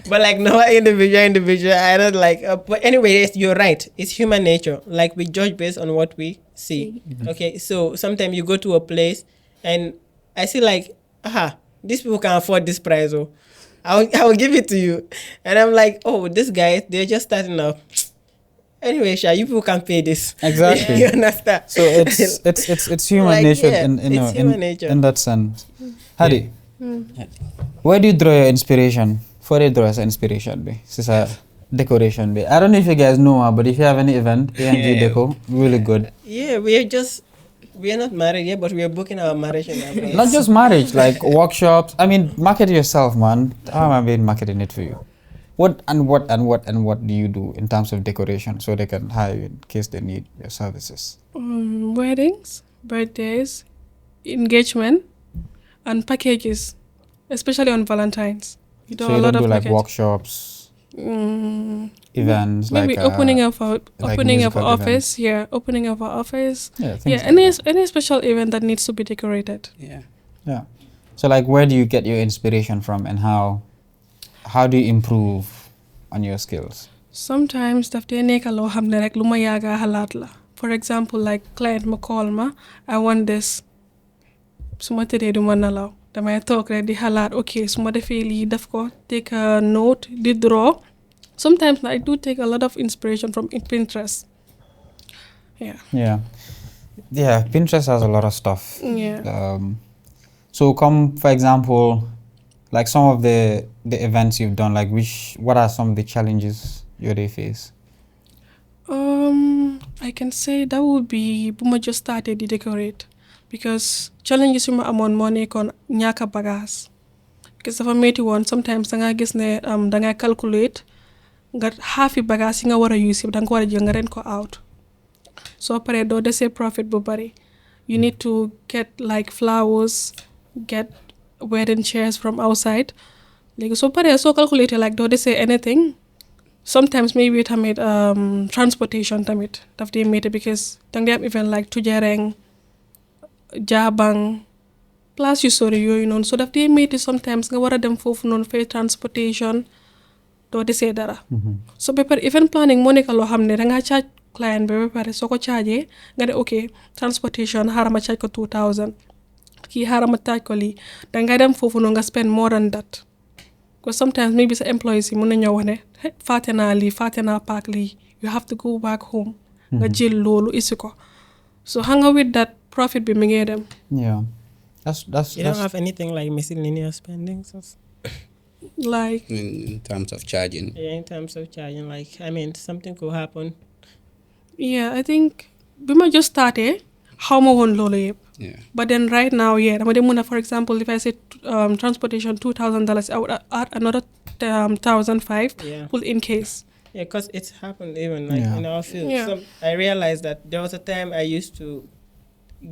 But like no individual, I don't like. But anyway, you're right. It's human nature. Like, we judge based on what we see. Okay, so sometimes you go to a place and I see like, these people can afford this price. Oh, I will give it to you, and I'm like, oh, this guy, they're just starting up. Anyway, Sha, you people can pay this. Exactly. You understand? So it's human Like, nature yeah, it's human nature. in that sense. Hadi, where do you draw your inspiration? For it draws inspiration, be. This is decoration, be. I don't know if you guys know, but if you have any event, ANG Deco, really good. Yeah, we are not married yet, but we are booking our marriage in April. Not just marriage, like workshops. I mean, market yourself, man. How am I been marketing it for you? What do you do in terms of decoration so they can hire you in case they need your services? Weddings, birthdays, engagement, and packages, especially on Valentine's. You do So a you lot don't of do like package. workshops, events, Maybe like opening of musical office. Yeah, opening of our office. Yeah, things Yeah, like any special event that needs to be decorated. Yeah. Yeah. So like, where do you get your inspiration from, and how do you improve on your skills? Sometimes daf dee nekk loo xam ne rek lu ma yaaga xalaat la. For example, like client ma call ma, I want this. Su ma tëddee du ma nelaw. Damay toog rek di xalaat, okay, su ma defee lii def ko, take a note, di draw. Sometimes I do take a lot of inspiration from Pinterest. Yeah. Yeah, Pinterest has a lot of stuff. Yeah. So come, for example, like some of the events you've done, like what are some of the challenges they face? I can say that would be buma just started to decorate, because challenges yuma amon mo nekon ñaka bagage, because dafa metti won sometimes da nga gis ne da nga calculate nga half bagage yi nga wara use da nga wara jël nga ren ko out, so pare do dese profit bu bari. You need to get like flowers, get wedding chairs from outside. Like, so pare so calculate like do dese anything. Sometimes maybe tamit transportation tamit daf dey metti, because dang dey am even like Tujereng, Jabang, place yu sori yooyu noonu, so daf dey metti sometimes nga war a dem foofu noonu fay transportation doo desee dara. So ba pare event planning moo nekk loo xam ne dangaa charge client ba pare soo ko chargee nga ne ok transportation xaaral ma charge ko 2000, kii xaaral ma charge ko lii, dangaa dem foofu noonu nga spend more than that. Because sometimes maybe sa employees yi mën nañoo wax ne fàtte naa lii, fàtte naa paak lii, you have to go back home nga jël loolu isi ko. So hanga with that profit bi mi ngee dem. Yeah, that's You don't have anything like miscellaneous spending, Like In terms of charging. yeah, in terms of charging, like, I mean, something could happen. yeah, I think bi ma just started xaw ma woon loolu yëpp. Yeah. But then right now, yeah, dama dem mën a, for example, if I say transportation $2,000, I would add another 1,500 Yeah. pull in case. Yeah, because it's happened even like Yeah. in our field. Yeah. I realized that there was a time I used to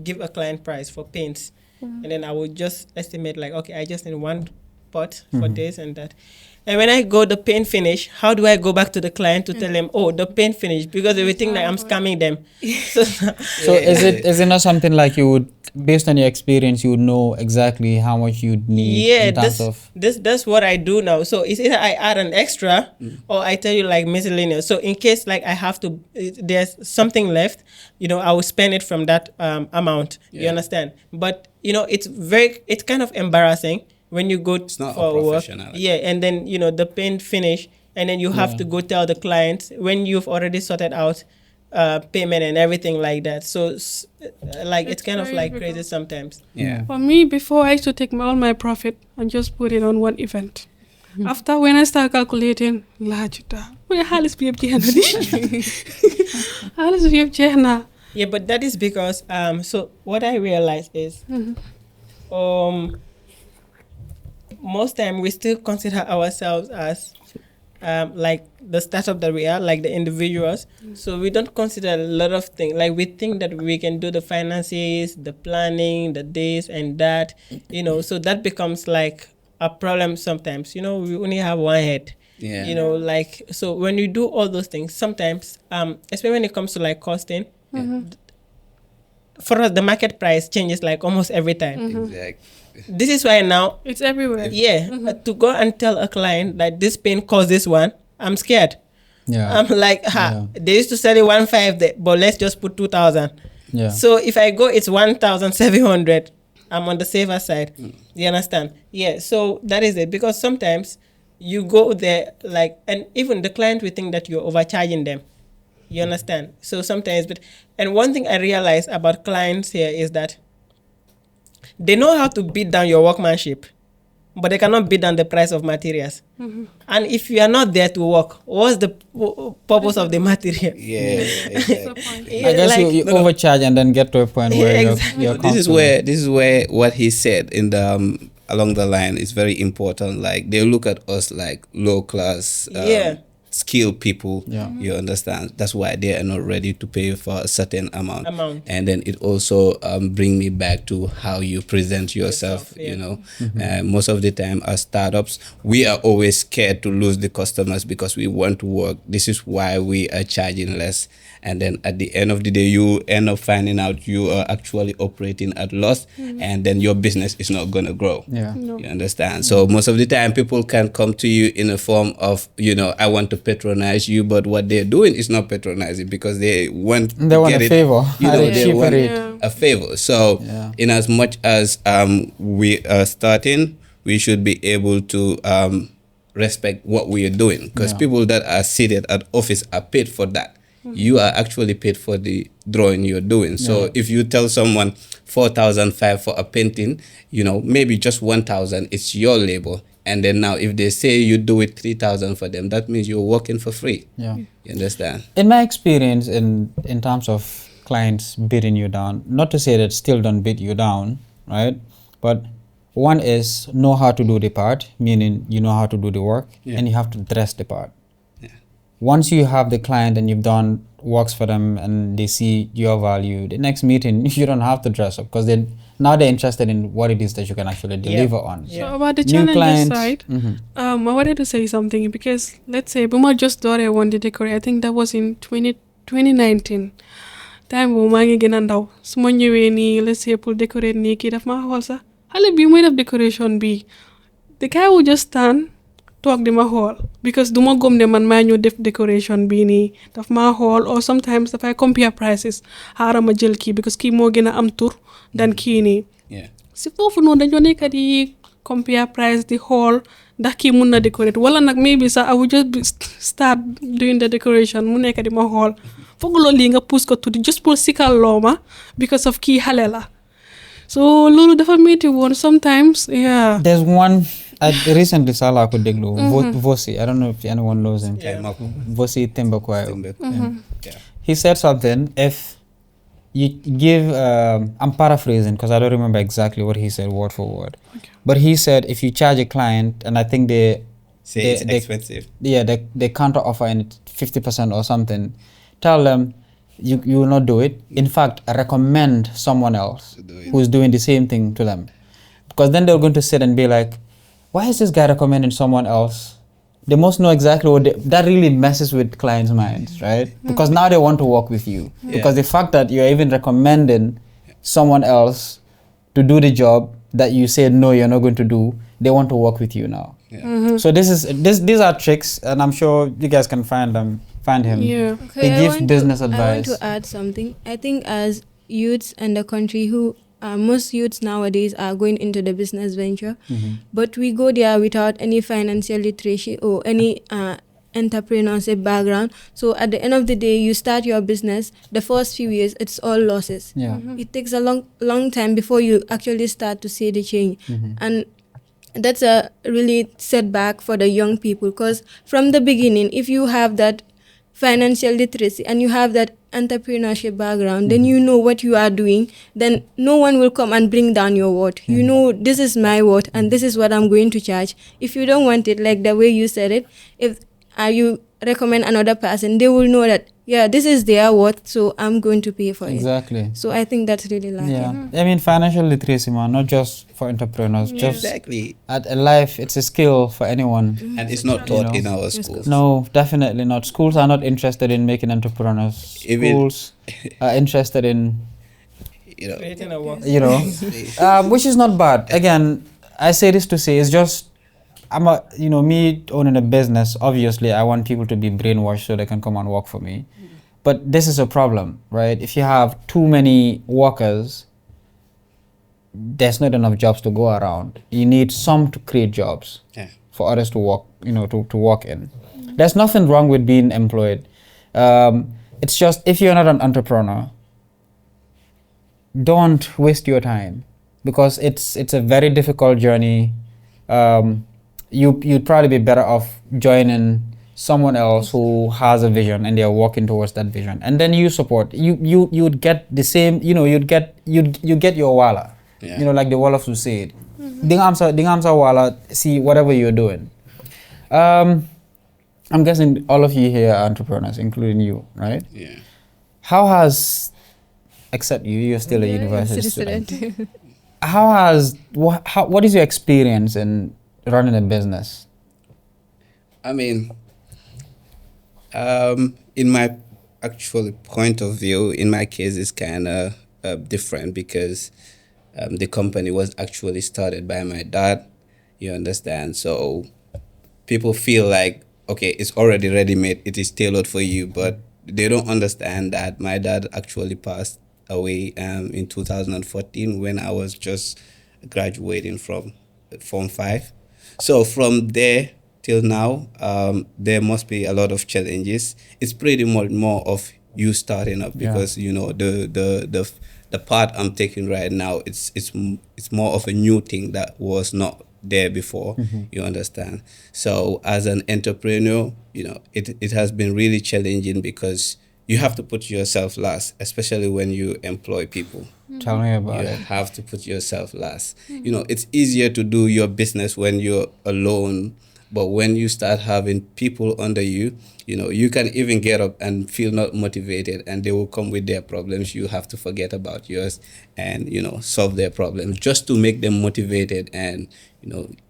give a client price for paints, and then I would just estimate like, okay, I just need one pot for this and that, And when I go the paint finish, how do I go back to the client to tell them, oh, the paint finish, because they will think that I'm scamming them. So is it not something like you would, based on your experience, you would know exactly how much you'd need Yeah, in terms of? that's what I do now. So it's either I add an extra or I tell you like miscellaneous. So in case like I have to, there's something left, I will spend it from that amount. You Yeah. understand? But it's kind of embarrassing when you go not a for work. professional. Yeah, and then the paint finish, and then you have to go tell the client when you've already sorted out payment and everything like that. So it's kind of very like difficult. crazy sometimes. Yeah. For me, before I used to take all my profit and just put it on one event. After when I start calculating, halis bi yeb jeex na. Yeah, but that is because so what I realized is most time we still consider ourselves as like the startup that we are, like the individuals. So we don't consider a lot of things. Like we think that we can do the finances, the planning, the this and that, so that becomes like a problem sometimes. We only have one head. Yeah. Like, so when you do all those things, sometimes, especially when it comes to like costing, for us, the market price changes like almost every time. Exactly. This is why now, It's everywhere. to go and tell a client that this pen costs this one, I'm scared. Yeah. I'm like, they used to sell it 1.5, but let's just put 2,000. Yeah. So if I go, it's 1,700. I'm on the safer side. You understand? Yeah. So that is it. Because sometimes you go there, like, and even the client will think that you're overcharging them. You understand? So sometimes, and one thing I realize about clients here is that they know how to beat down your workmanship, but they cannot beat down the price of materials. And if you are not there to work, what's the purpose of the material? Yeah. Exactly. Yeah, I guess like- you overcharge and then get to a point where Exactly. you're This is where what he said in the along the line is very important. Like they look at us like low class, skilled people. Yeah. You understand? That's why they are not ready to pay for a certain amount. And then it also bring me back to how you present yourself. Most of the time as startups, we are always scared to lose the customers because we want to work. This is why we are charging less. And then at the end of the day, you end up finding out you are actually operating at loss, and then your business is not going to grow. Yeah. No. You understand? So most of the time, people can come to you in a form of, I want to patronize you, but what they're doing is not patronizing because they want a favor. They cheaper want rate. a favor. So in as much as we are starting, we should be able to respect what we are doing, because people that are seated at office are paid for that. You are actually paid for the drawing you're doing. So if you tell someone 4,500 for a painting, maybe just 1,000, it's your labor. And then now if they say you do it 3,000 for them, that means you're working for free. Yeah. You understand? In my experience, in terms of clients beating you down, not to say that still don't beat you down, right? But one is know how to do the part, meaning you know how to do the work, and you have to dress the part. Once you have the client and you've done works for them and they see your value, the next meeting you don't have to dress up because now they're interested in what it is that you can actually deliver on. So about the New challenges clients, side, I wanted to say something because let's say Buma just daughter won the decorate. I think that was in 2019. Time bu maa ngi gën a ndaw su ma ñëwee nii let's say pour decorate nii kii daf maa xool sax xale bii muy def decoration bii the guy will just stand toog di ma xool because du ma gëm ne man maa ñëw def decoration bii nii daf maa xool or sometimes dafay compare prices xaaral ma jël kii because kii moo gën a am tur dan kii nii si foofu noonu dañoo nekk di compare price di xool ndax kii mun na decorate wala nag maybe sax I will just start doing the decoration mu nekk di ma xool foog loolu lii nga pousse ko tuuti just pour sikal looma because of kii xale la so loolu dafa métti woon sometimes There's one I recently saw la ko déglu Vosi, I don't know if anyone knows him. Vosi Tembakwayo. He said something, if you give I'm paraphrasing because I don't remember exactly what he said word for word, but he said if you charge a client and I think they it's expensive, they counter offer in 50% or something, tell them you will not do it. In fact, recommend someone else who's doing the same thing to them, because then they're going to sit and be like, why is this guy recommending someone else they must know exactly what that really messes with clients' minds, right? Because now they want to work with you. Because the fact that you're even recommending someone else to do the job that you said no, you're not going to do, they want to work with you now. So these are tricks, and I'm sure you guys can find him. Yeah. He gives business I want advice. to add something. I think as youths in the country who most youths nowadays are going into the business venture, but we go there without any financial literacy or any entrepreneurship background. So at the end of the day, you start your business. The first few years, it's all losses. Yeah. It takes a long time before you actually start to see the change, and that's a really setback for the young people, because from the beginning, if you have that financial literacy and you have that entrepreneurship background, then you know what you are doing, then no one will come and bring down your worth. You know, this is my worth and this is what I'm going to charge. If you don't want it like the way you said it, if you recommend another person, they will know that, yeah, this is their worth, so I'm going to pay for it. Exactly. So I think that's really lacking. Yeah. I mean, financial literacy, man, not just for entrepreneurs, just Exactly. at a life, it's a skill for anyone. And it's not taught in our schools. No, definitely not. Schools are not interested in making entrepreneurs. Even- Schools are interested in, You know, Creating a work. which is not bad. Again, I say this to say, it's just, me owning a business, obviously I want people to be brainwashed so they can come and work for me. But this is a problem, right? If you have too many workers, there's not enough jobs to go around. You need some to create jobs for others to work, to work in. There's nothing wrong with being employed. It's just, if you're not an entrepreneur, don't waste your time, because it's a very difficult journey. You'd probably be better off joining someone else who has a vision and they're working towards that vision, and then you support. You'd get the same. You'd get your wala. Like the Wolof who said, "Dingamsa wala." See whatever you're doing. I'm guessing all of you here are entrepreneurs, including you, right? yeah. How has, except you're still a university student. What is your experience in running a business? I mean, in my actual point of view, in my case, it's kind of different, because the company was actually started by my dad. You understand? So people feel like, okay, it's already ready-made, it is tailored for you, but they don't understand that my dad actually passed away in 2014 when I was just graduating from Form 5. So from there till now, there must be a lot of challenges. It's pretty much more of you starting up, because the path I'm taking right now, it's more of a new thing that was not there before. You understand? So as an entrepreneur, it has been really challenging, because you have to put yourself last, especially when you employ people. Tell me about You it. have to put yourself last. It's easier to do your business when you're alone, but when you start having people under you, you can even get up and feel not motivated, and they will come with their problems. You have to forget about yours and, solve their problems just to make them motivated and,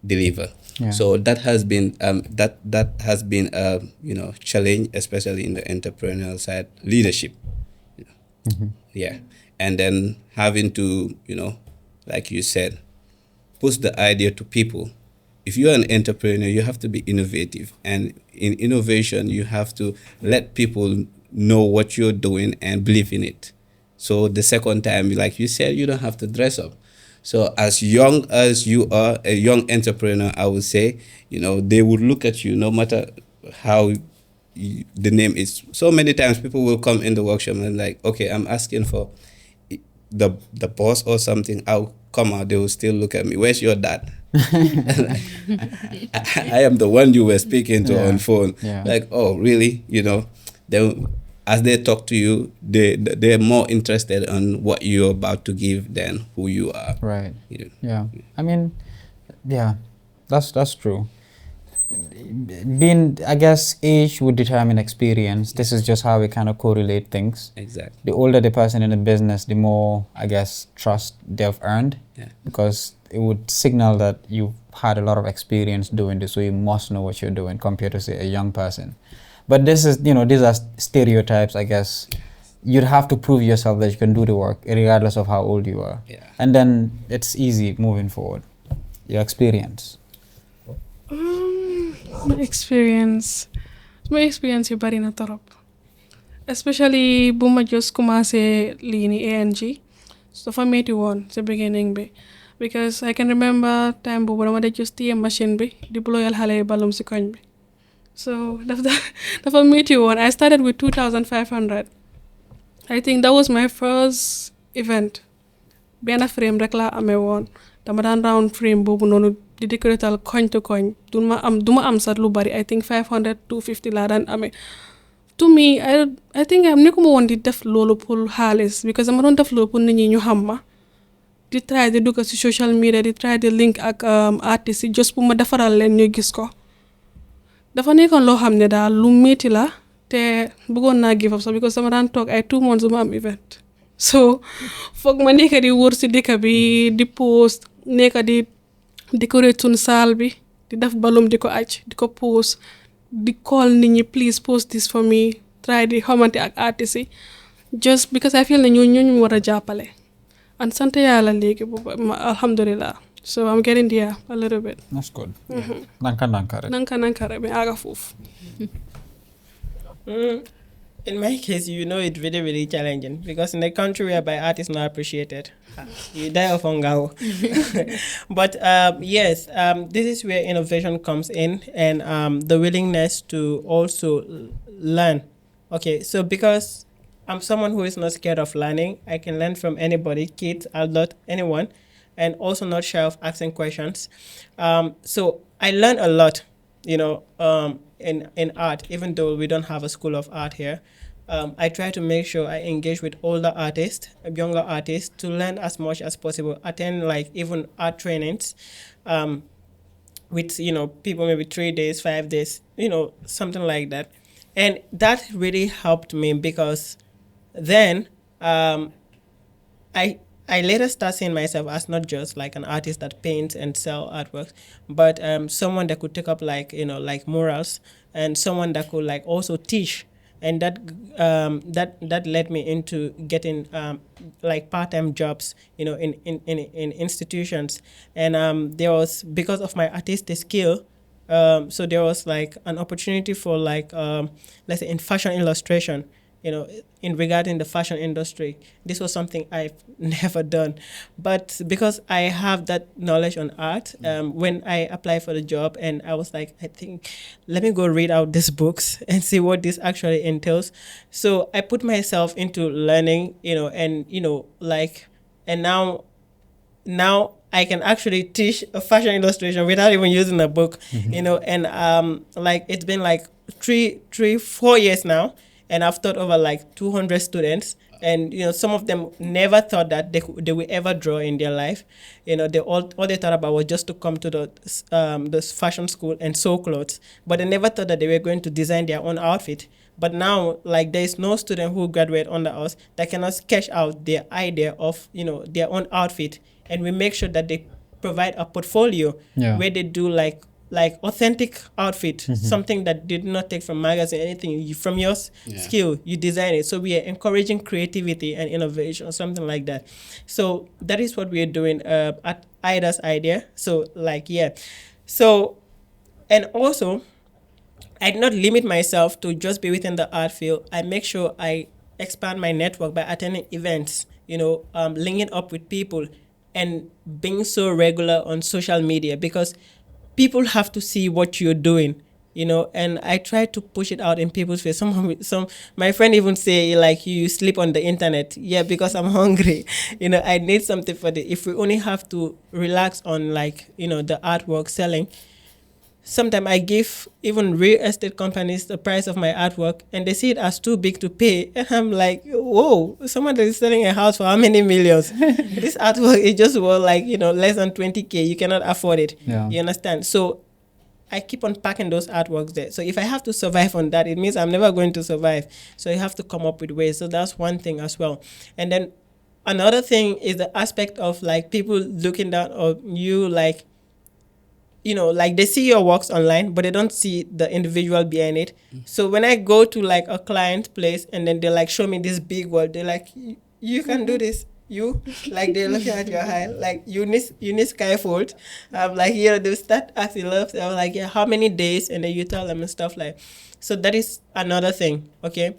deliver. Yeah. So that has been that has been a challenge, especially in the entrepreneurial side, leadership. Yeah. And then having to, like you said, push the idea to people. If you're an entrepreneur, you have to be innovative. And in innovation, you have to let people know what you're doing and believe in it. So the second time, like you said, you don't have to dress up. So as young as you are, a young entrepreneur, I would say, they would look at you no matter how the name is. So many times people will come in the workshop and like, okay, I'm asking for the boss or something. I'll come out, they will still look at me. Where's your dad? I am the one you were speaking to on phone. Yeah. Like, oh, really? Then as they talk to you, they're more interested on what you're about to give than who you are. Right. Yeah. I mean, yeah, that's true. I guess age would determine experience. This is just how we kind of correlate things. Exactly. The older the person in the business, the more, I guess, trust they've earned. Yeah. Because it would signal that you've had a lot of experience doing this, so you must know what you're doing compared to say a young person. But this is, these are stereotypes, I guess. You'd have to prove yourself that you can do the work regardless of how old you are. Yeah. And then it's easy moving forward. Your experience. My experience yu bari na torop, especially bu ma just commencé lii ni ANG, so dafa metti woon sa beginning bi, because I can remember time boobu dama de just téye machine bi di bloyal xale yi balum si koñ bi, so dafa metti woon. I started with 2,500. I think that was my first event. Benn frame rek laa amee woon, dama daan round frame boobu noonu di decoratal koñ to koñ. duma am sax lu bari. I think 500 250 laa daan amee. To me, I think am nekkuma woon di def loolu pour xaalis, because dama doon def loolu pour nit ñi ñu xam ma, di try di dugg ci social media, di try di link ak artistes yi just pour ma defaral leen ñu gis ko. Dafa nekkoon loo xam ne daal lu metti la, te bëggoon naa give up sax, because dama daan toog ay 2 months duma am event. So foog ma nekk di wër ci dëkk bi di post, nekk di decorate suñ saal bi, di def balum di ko aj, di ko post, di call nit ñi please post this for me, try di xamante ak artistes yi, just because I feel ne ñu war a jàppale. And sant yàlla léegi alhamdulillah. So I'm getting there a little bit. That's good. Nanka rek. Nanka rek mi aga foofu. In my case, it's really, really challenging, because in a country whereby art is not appreciated, you die of hunger. But yes, this is where innovation comes in, and the willingness to also learn. Okay, so because I'm someone who is not scared of learning, I can learn from anybody, kids, adult, anyone, and also not shy of asking questions. So I learned a lot, in art, even though we don't have a school of art here. I try to make sure I engage with older artists, younger artists, to learn as much as possible, attend like even art trainings with, people maybe 3 days, 5 days, something like that. And that really helped me, because then I later start seeing myself as not just like an artist that paints and sell artworks, but someone that could take up like murals, and someone that could like also teach. And that led me into getting like part-time jobs, in institutions. And there was, because of my artistic skill, so there was like an opportunity for like let's say in fashion illustration, in regarding the fashion industry. This was something I've never done, but because I have that knowledge on art, when I applied for the job, and I was like, I think, let me go read out these books and see what this actually entails. So I put myself into learning, and and now I can actually teach a fashion illustration without even using a book, and like it's been like 4 years now. And I've taught over like 200 students, and some of them never thought that they would ever draw in their life. They all they thought about was just to come to the fashion school and sew clothes, but they never thought that they were going to design their own outfit. But now, like, there is no student who graduate under us that cannot sketch out their idea of their own outfit, and we make sure that they provide a portfolio where they do like authentic outfit, something that did not take from magazine, anything from your skill, you design it. So we are encouraging creativity and innovation, something like that. So that is what we are doing at Ida's Idea. So so, and also I did not limit myself to just be within the art field. I make sure I expand my network by attending events, linking up with people, and being so regular on social media, because people have to see what you're doing, and I try to push it out in people's face. My friend even say, like, you sleep on the internet. Yeah, because I'm hungry. I need something for if we only have to relax on like, the artwork selling. Sometimes I give even real estate companies the price of my artwork, and they see it as too big to pay. And I'm like, whoa, someone that is selling a house for how many millions? This artwork is just worth like, less than 20K. You cannot afford it. Yeah. You understand? So I keep on packing those artworks there. So if I have to survive on that, it means I'm never going to survive. So you have to come up with ways. So that's one thing as well. And then another thing is the aspect of like people looking down on you, like, like they see your works online, but they don't see the individual behind it. So when I go to like a client place and then they like show me this big world, they're like, you can do this. You like they're looking at your eye like you need scaffold. I'm like, they start asking love. I'm like, yeah, how many days? And then you tell them and stuff like. So that is another thing. Okay.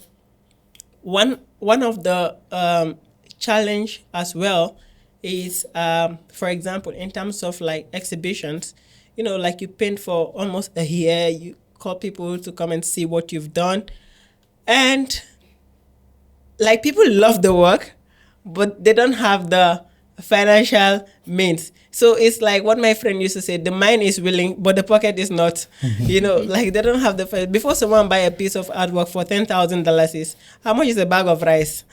One of the challenge as well is for example in terms of like exhibitions, like you paint for almost a year, you call people to come and see what you've done, and like people love the work, but they don't have the financial means. So it's like what my friend used to say, the mind is willing, but the pocket is not. Like they don't have before someone buy a piece of artwork for $10,000 is, how much is a bag of rice?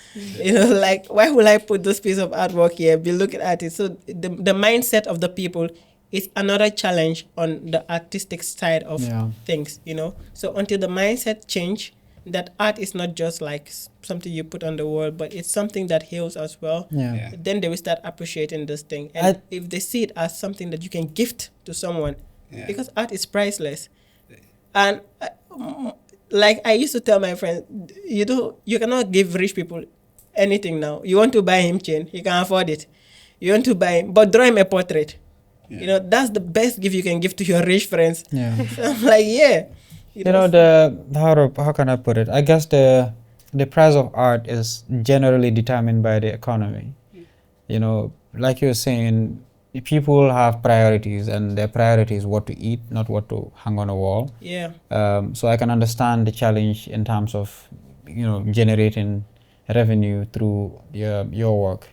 Like why would I put this piece of artwork here, be looking at it? So the mindset of the people is another challenge on the artistic side of things, So until the mindset change, that art is not just like something you put on the wall, but it's something that heals as well. Then they will start appreciating this thing. And if they see it as something that you can gift to someone, because art is priceless. And like I used to tell my friends, you cannot give rich people anything now. You want to buy him chain, he can afford it. You want to buy him, but draw him a portrait. That's the best gift you can give to your rich friends. So I'm like, how can I put it? I guess the price of art is generally determined by the economy. Like you were saying, people have priorities, and their priority is what to eat, not what to hang on a wall. So I can understand the challenge in terms of generating revenue through your work.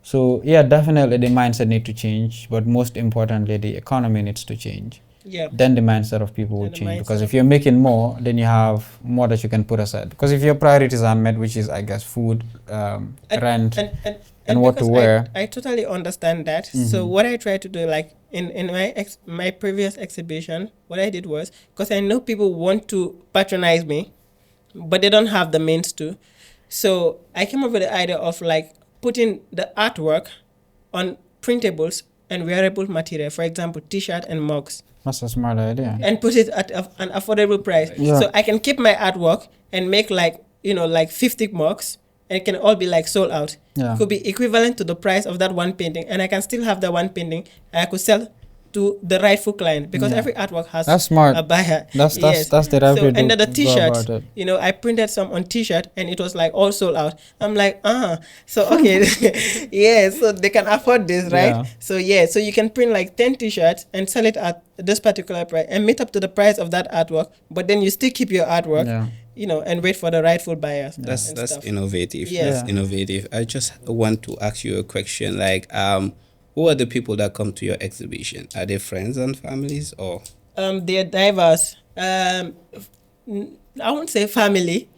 So definitely the mindset need to change, but most importantly the economy needs to change. Then the mindset of people will change, because if you're making more, then you have more that you can put aside. Because if your priorities are met, which is I guess food, rent, and what to wear. I totally understand that. So what I try to do, like in my previous exhibition, what I did was, because I know people want to patronize me, but they don't have the means to. So I came up with the idea of like putting the artwork on printables and wearable material, for example, T-shirt and mugs. That's a smart idea. And put it at an affordable price. So I can keep my artwork and make like 50 mugs, and it can all be like sold out. It could be equivalent to the price of that one painting, and I can still have that one painting, and I could sell to the rightful client, because every artwork has a buyer. That's the right way to and then the T-shirt, about it. I printed some on T-shirt, and it was like all sold out. I'm like, so okay, so they can afford this, right? So you can print like 10 T-shirts and sell it at this particular price and meet up to the price of that artwork, but then you still keep your artwork. And wait for the rightful buyers. That's innovative. Yes. That's innovative. I just want to ask you a question, like who are the people that come to your exhibition? Are they friends and families, or? They are diverse. I won't say family.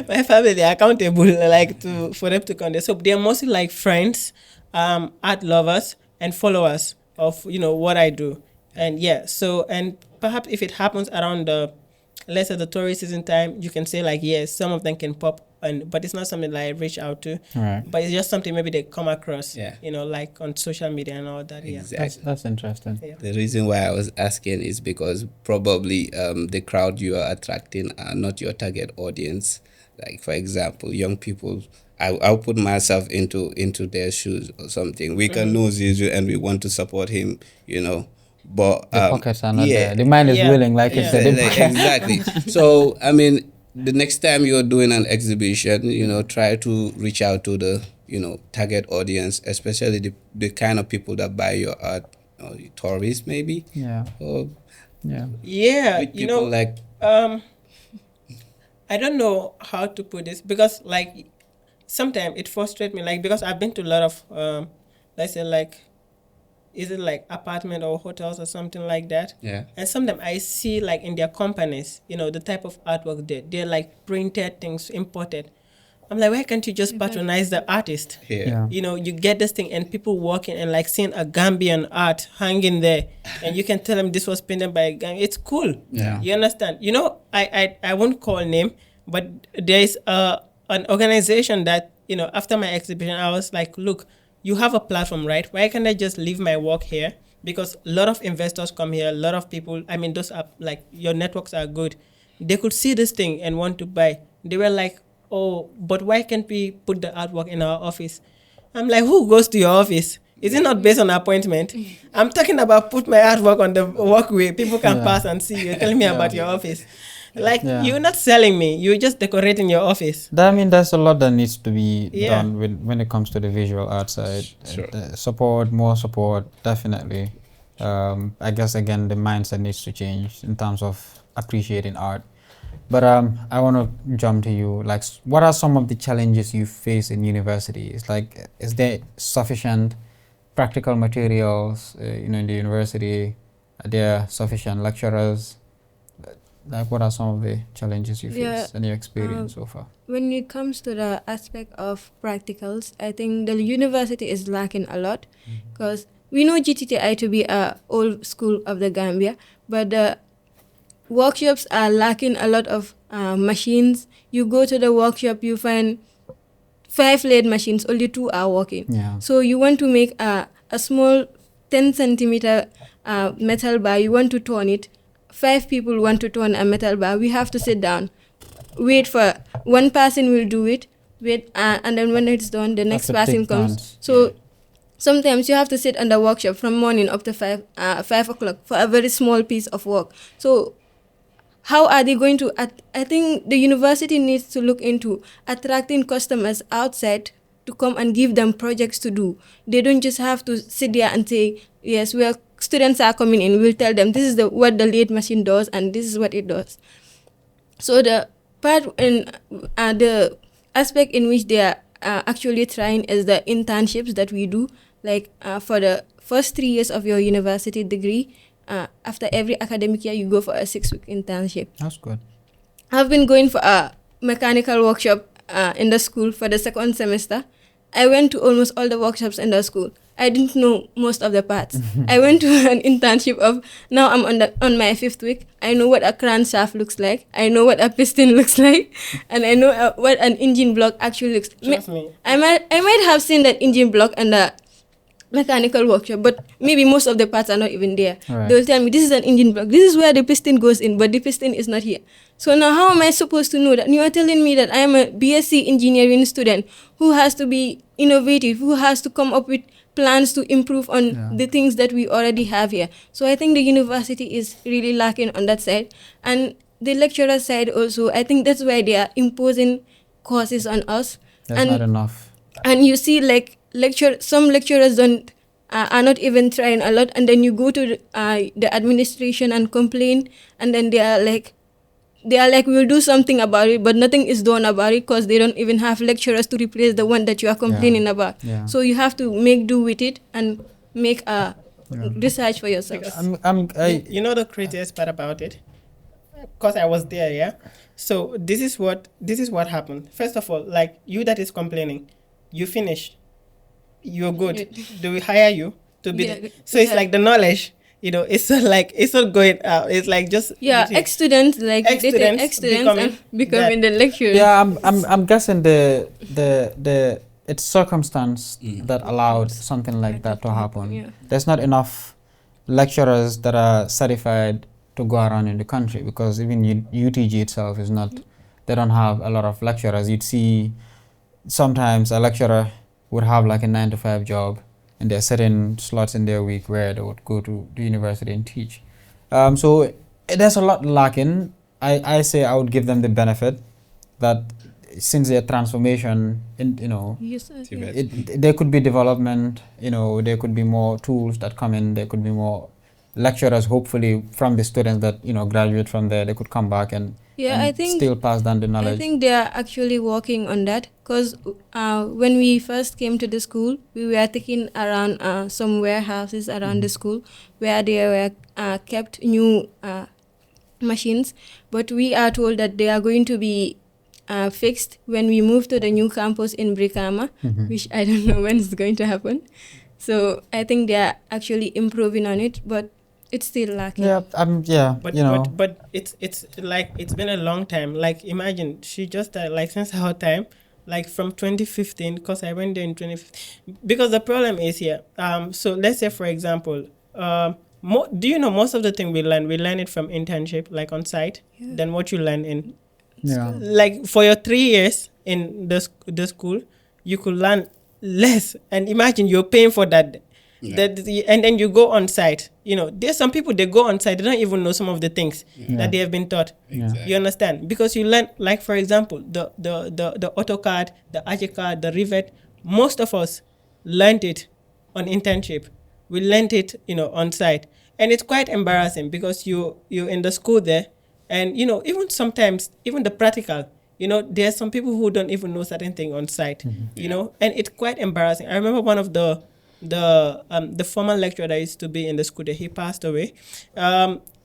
My family are accountable, like for them to come there. So they are mostly like friends, art lovers, and followers of what I do. And and perhaps if it happens around let's say the tourist season time, you can say like some of them can pop, but it's not something that I reach out to. Right. But it's just something maybe they come across, like on social media and all that. Exactly. That's interesting. The reason why I was asking is because probably the crowd you are attracting are not your target audience. Like for example, young people. I'll put myself into their shoes or something. We can know Zizu and we want to support him, But the pockets are not there. The mind is willing, like you said. Exactly. So I mean, the next time you're doing an exhibition, try to reach out to the target audience, especially the kind of people that buy your art, tourists maybe. Or people like. I don't know how to put this, because like sometimes it frustrates me, like because I've been to a lot of let's say like, is it like apartment or hotels or something like that? And sometimes I see like in their companies, the type of artwork they're like printed things, imported. I'm like, why can't you just patronize the artist? You get this thing and people walking and like seeing a Gambian art hanging there, and you can tell them this was painted by a Gambian. It's cool. You understand? I won't call name, but there is an organization that, after my exhibition, I was like, look, you have a platform, right? Why can't I just leave my work here because a lot of investors come here, a lot of people, I mean, those are like, your networks are good. They could see this thing and want to buy. They were like, oh, but why can't we put the artwork in our office? I'm like, who goes to your office? Is it not based on appointment? I'm talking about put my artwork on the walkway. People can Yeah. pass and see you. Tell me about your office. Like, Yeah. you're not selling me. You're just decorating your office. I mean, there's a lot that needs to be Yeah. done when it comes to the visual art side. Sure. More support, definitely. I guess again the mindset needs to change in terms of appreciating art. But I want to jump to you. Like, what are some of the challenges you face in universities? Like, is there sufficient practical materials, in the university? Are there sufficient lecturers? Like, what are some of the challenges you face Yeah, in your experience so far? When it comes to the aspect of practicals, I think the university is lacking a lot because we know GTTI to be a old school of the Gambia, but the workshops are lacking a lot of machines. You go to the workshop, you find 5 lathe machines, only 2 are working. Yeah. So you want to make a small 10 centimeter metal bar, you want to turn it. 5 people want to turn a metal bar. We have to sit down, wait for one person will do it, wait, and then when it's done, the next to person take comes. turns. So sometimes you have to sit on the workshop from morning up to 5 o'clock for a very small piece of work. So how are they going to, I think the university needs to look into attracting customers outside to come and give them projects to do. They don't just have to sit there and say, yes, students are coming in, we'll tell them this is what the lathe machine does and this is what it does. So the part in the aspect in which they are actually trying is the internships that we do. Like for the first 3 years of your university degree, after every academic year, you go for a 6-week internship. That's good. I've been going for a mechanical workshop in the school for the 2nd semester. I went to almost all the workshops in the school. I didn't know most of the parts. I went to an internship of, now I'm on my 5th week. I know what a crankshaft looks like. I know what a piston looks like. And I know what an engine block actually looks like. Trust me. I might have seen that engine block in the mechanical workshop, but maybe most of the parts are not even there. Right. They'll tell me this is an engine block, this is where the piston goes in, but the piston is not here. So now how am I supposed to know that? You are telling me that I am a BSc engineering student who has to be innovative, who has to come up with plans to improve on the things that we already have here. So I think the university is really lacking on that side. And the lecturer side also, I think that's why they are imposing courses on us. That's and not enough. And you see, like, some lecturers don't are not even trying a lot, and then you go to the administration and complain, and then they are like we'll do something about it, but nothing is done about it because they don't even have lecturers to replace the one that you are complaining about. Yeah. So you have to make do with it and make a research for yourself. You know the craziest part about it? Because I was there, yeah? So this is what happened. First of all, like, you that is complaining, you finished. You're good. Do we hire you to be? Yeah, So it's like the knowledge, it's not going out. It's like just ex-students becoming the lecturers. Yeah, I'm guessing it's circumstance that allowed something like that to happen. Yeah. There's not enough lecturers that are certified to go around in the country, because even UTG itself is not. They don't have a lot of lecturers. You'd see sometimes a lecturer would have like a 9-to-5 job, and there are certain slots in their week where they would go to the university and teach. So there's a lot lacking. I say I would give them the benefit that since their transformation, there could be development. There could be more tools that come in. There could be more lecturers, hopefully, from the students that graduate from there. They could come back and I think still pass down the knowledge. I think they are actually working on that, because when we first came to the school, we were taking around some warehouses around the school where there were kept new machines, but we are told that they are going to be fixed when we move to the new campus in Brikama, which I don't know when it's going to happen. So I think they are actually improving on it, but it's still lacking. But it's like, it's been a long time. Like, imagine she just like since her time, like from 2015, because I went there in 2015. Because the problem is here. So let's say, for example, Do you know most of the thing we learn it from internship, like on site, than what you learn in Yeah. like for your 3 years in the school, you could learn less. And imagine you're paying for that. And then you go on site. There's some people, they go on site, they don't even know some of the things that they have been taught. You understand? Because you learn, like for example, the AutoCAD, the ArchiCAD, the Rivet. Most of us learned it on internship. We learned it, on site, and it's quite embarrassing because you're in the school there. And, even sometimes, even the practical, there are some people who don't even know certain things on site, and it's quite embarrassing. I remember one of the former lecturer that used to be in the school there, he passed away.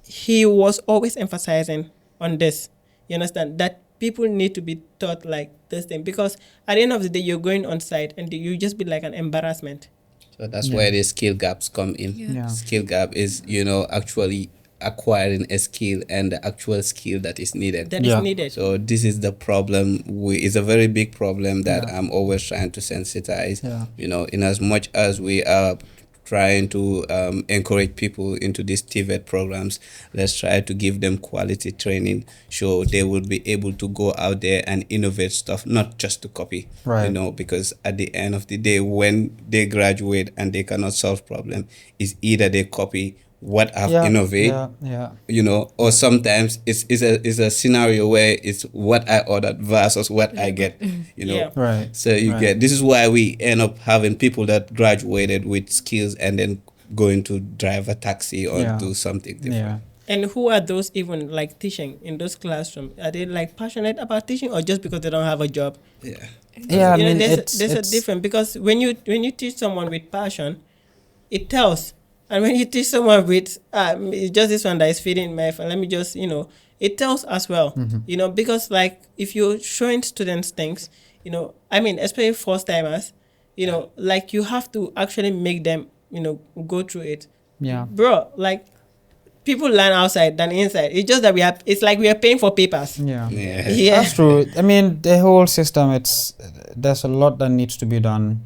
He was always emphasizing on this, you understand, that people need to be taught like this thing, because at the end of the day, you're going on site and you just be like an embarrassment. So that's where the skill gaps come in. Yeah. Skill gap is, actually acquiring a skill and the actual skill that is needed. That is needed. So this is the problem. It's a very big problem that I'm always trying to sensitize. In as much as we are trying to encourage people into these TVET programs, let's try to give them quality training so they will be able to go out there and innovate stuff, not just to copy. Right. Because at the end of the day, when they graduate and they cannot solve problem, is either they copy what I've innovated, or sometimes it's a scenario where it's what I ordered versus what I get, Right. So you get, this is why we end up having people that graduated with skills and then going to drive a taxi or do something different. Yeah. And who are those even like teaching in those classrooms? Are they like passionate about teaching, or just because they don't have a job? Yeah, I mean, there's a difference, because when you teach someone with passion, it tells. And when you teach someone with it's just this one that is feeding my phone, let me just, it tells as well. Because like if you're showing students things, especially first timers, like you have to actually make them, go through it. Yeah. Bro, like people learn outside than inside. It's just that it's like we are paying for papers. Yeah. Yeah. That's true. I mean, the whole system, there's a lot that needs to be done.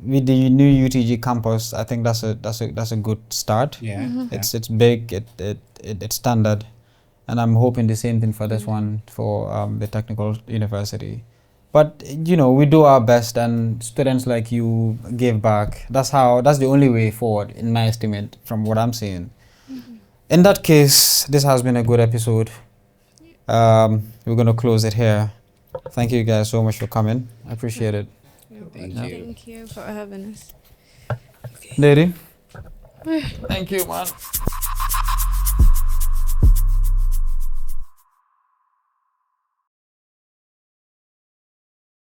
With the new UTG campus, I think that's a good start. It's big, it's standard, and I'm hoping the same thing for this one, for the technical university. But we do our best, and students like you give back. That's the only way forward, in my estimate, from what I'm seeing. In that case, this has been a good episode. We're gonna close it here. Thank you guys so much for coming. I appreciate it. Thank you for having us. Lady. Thank you, man.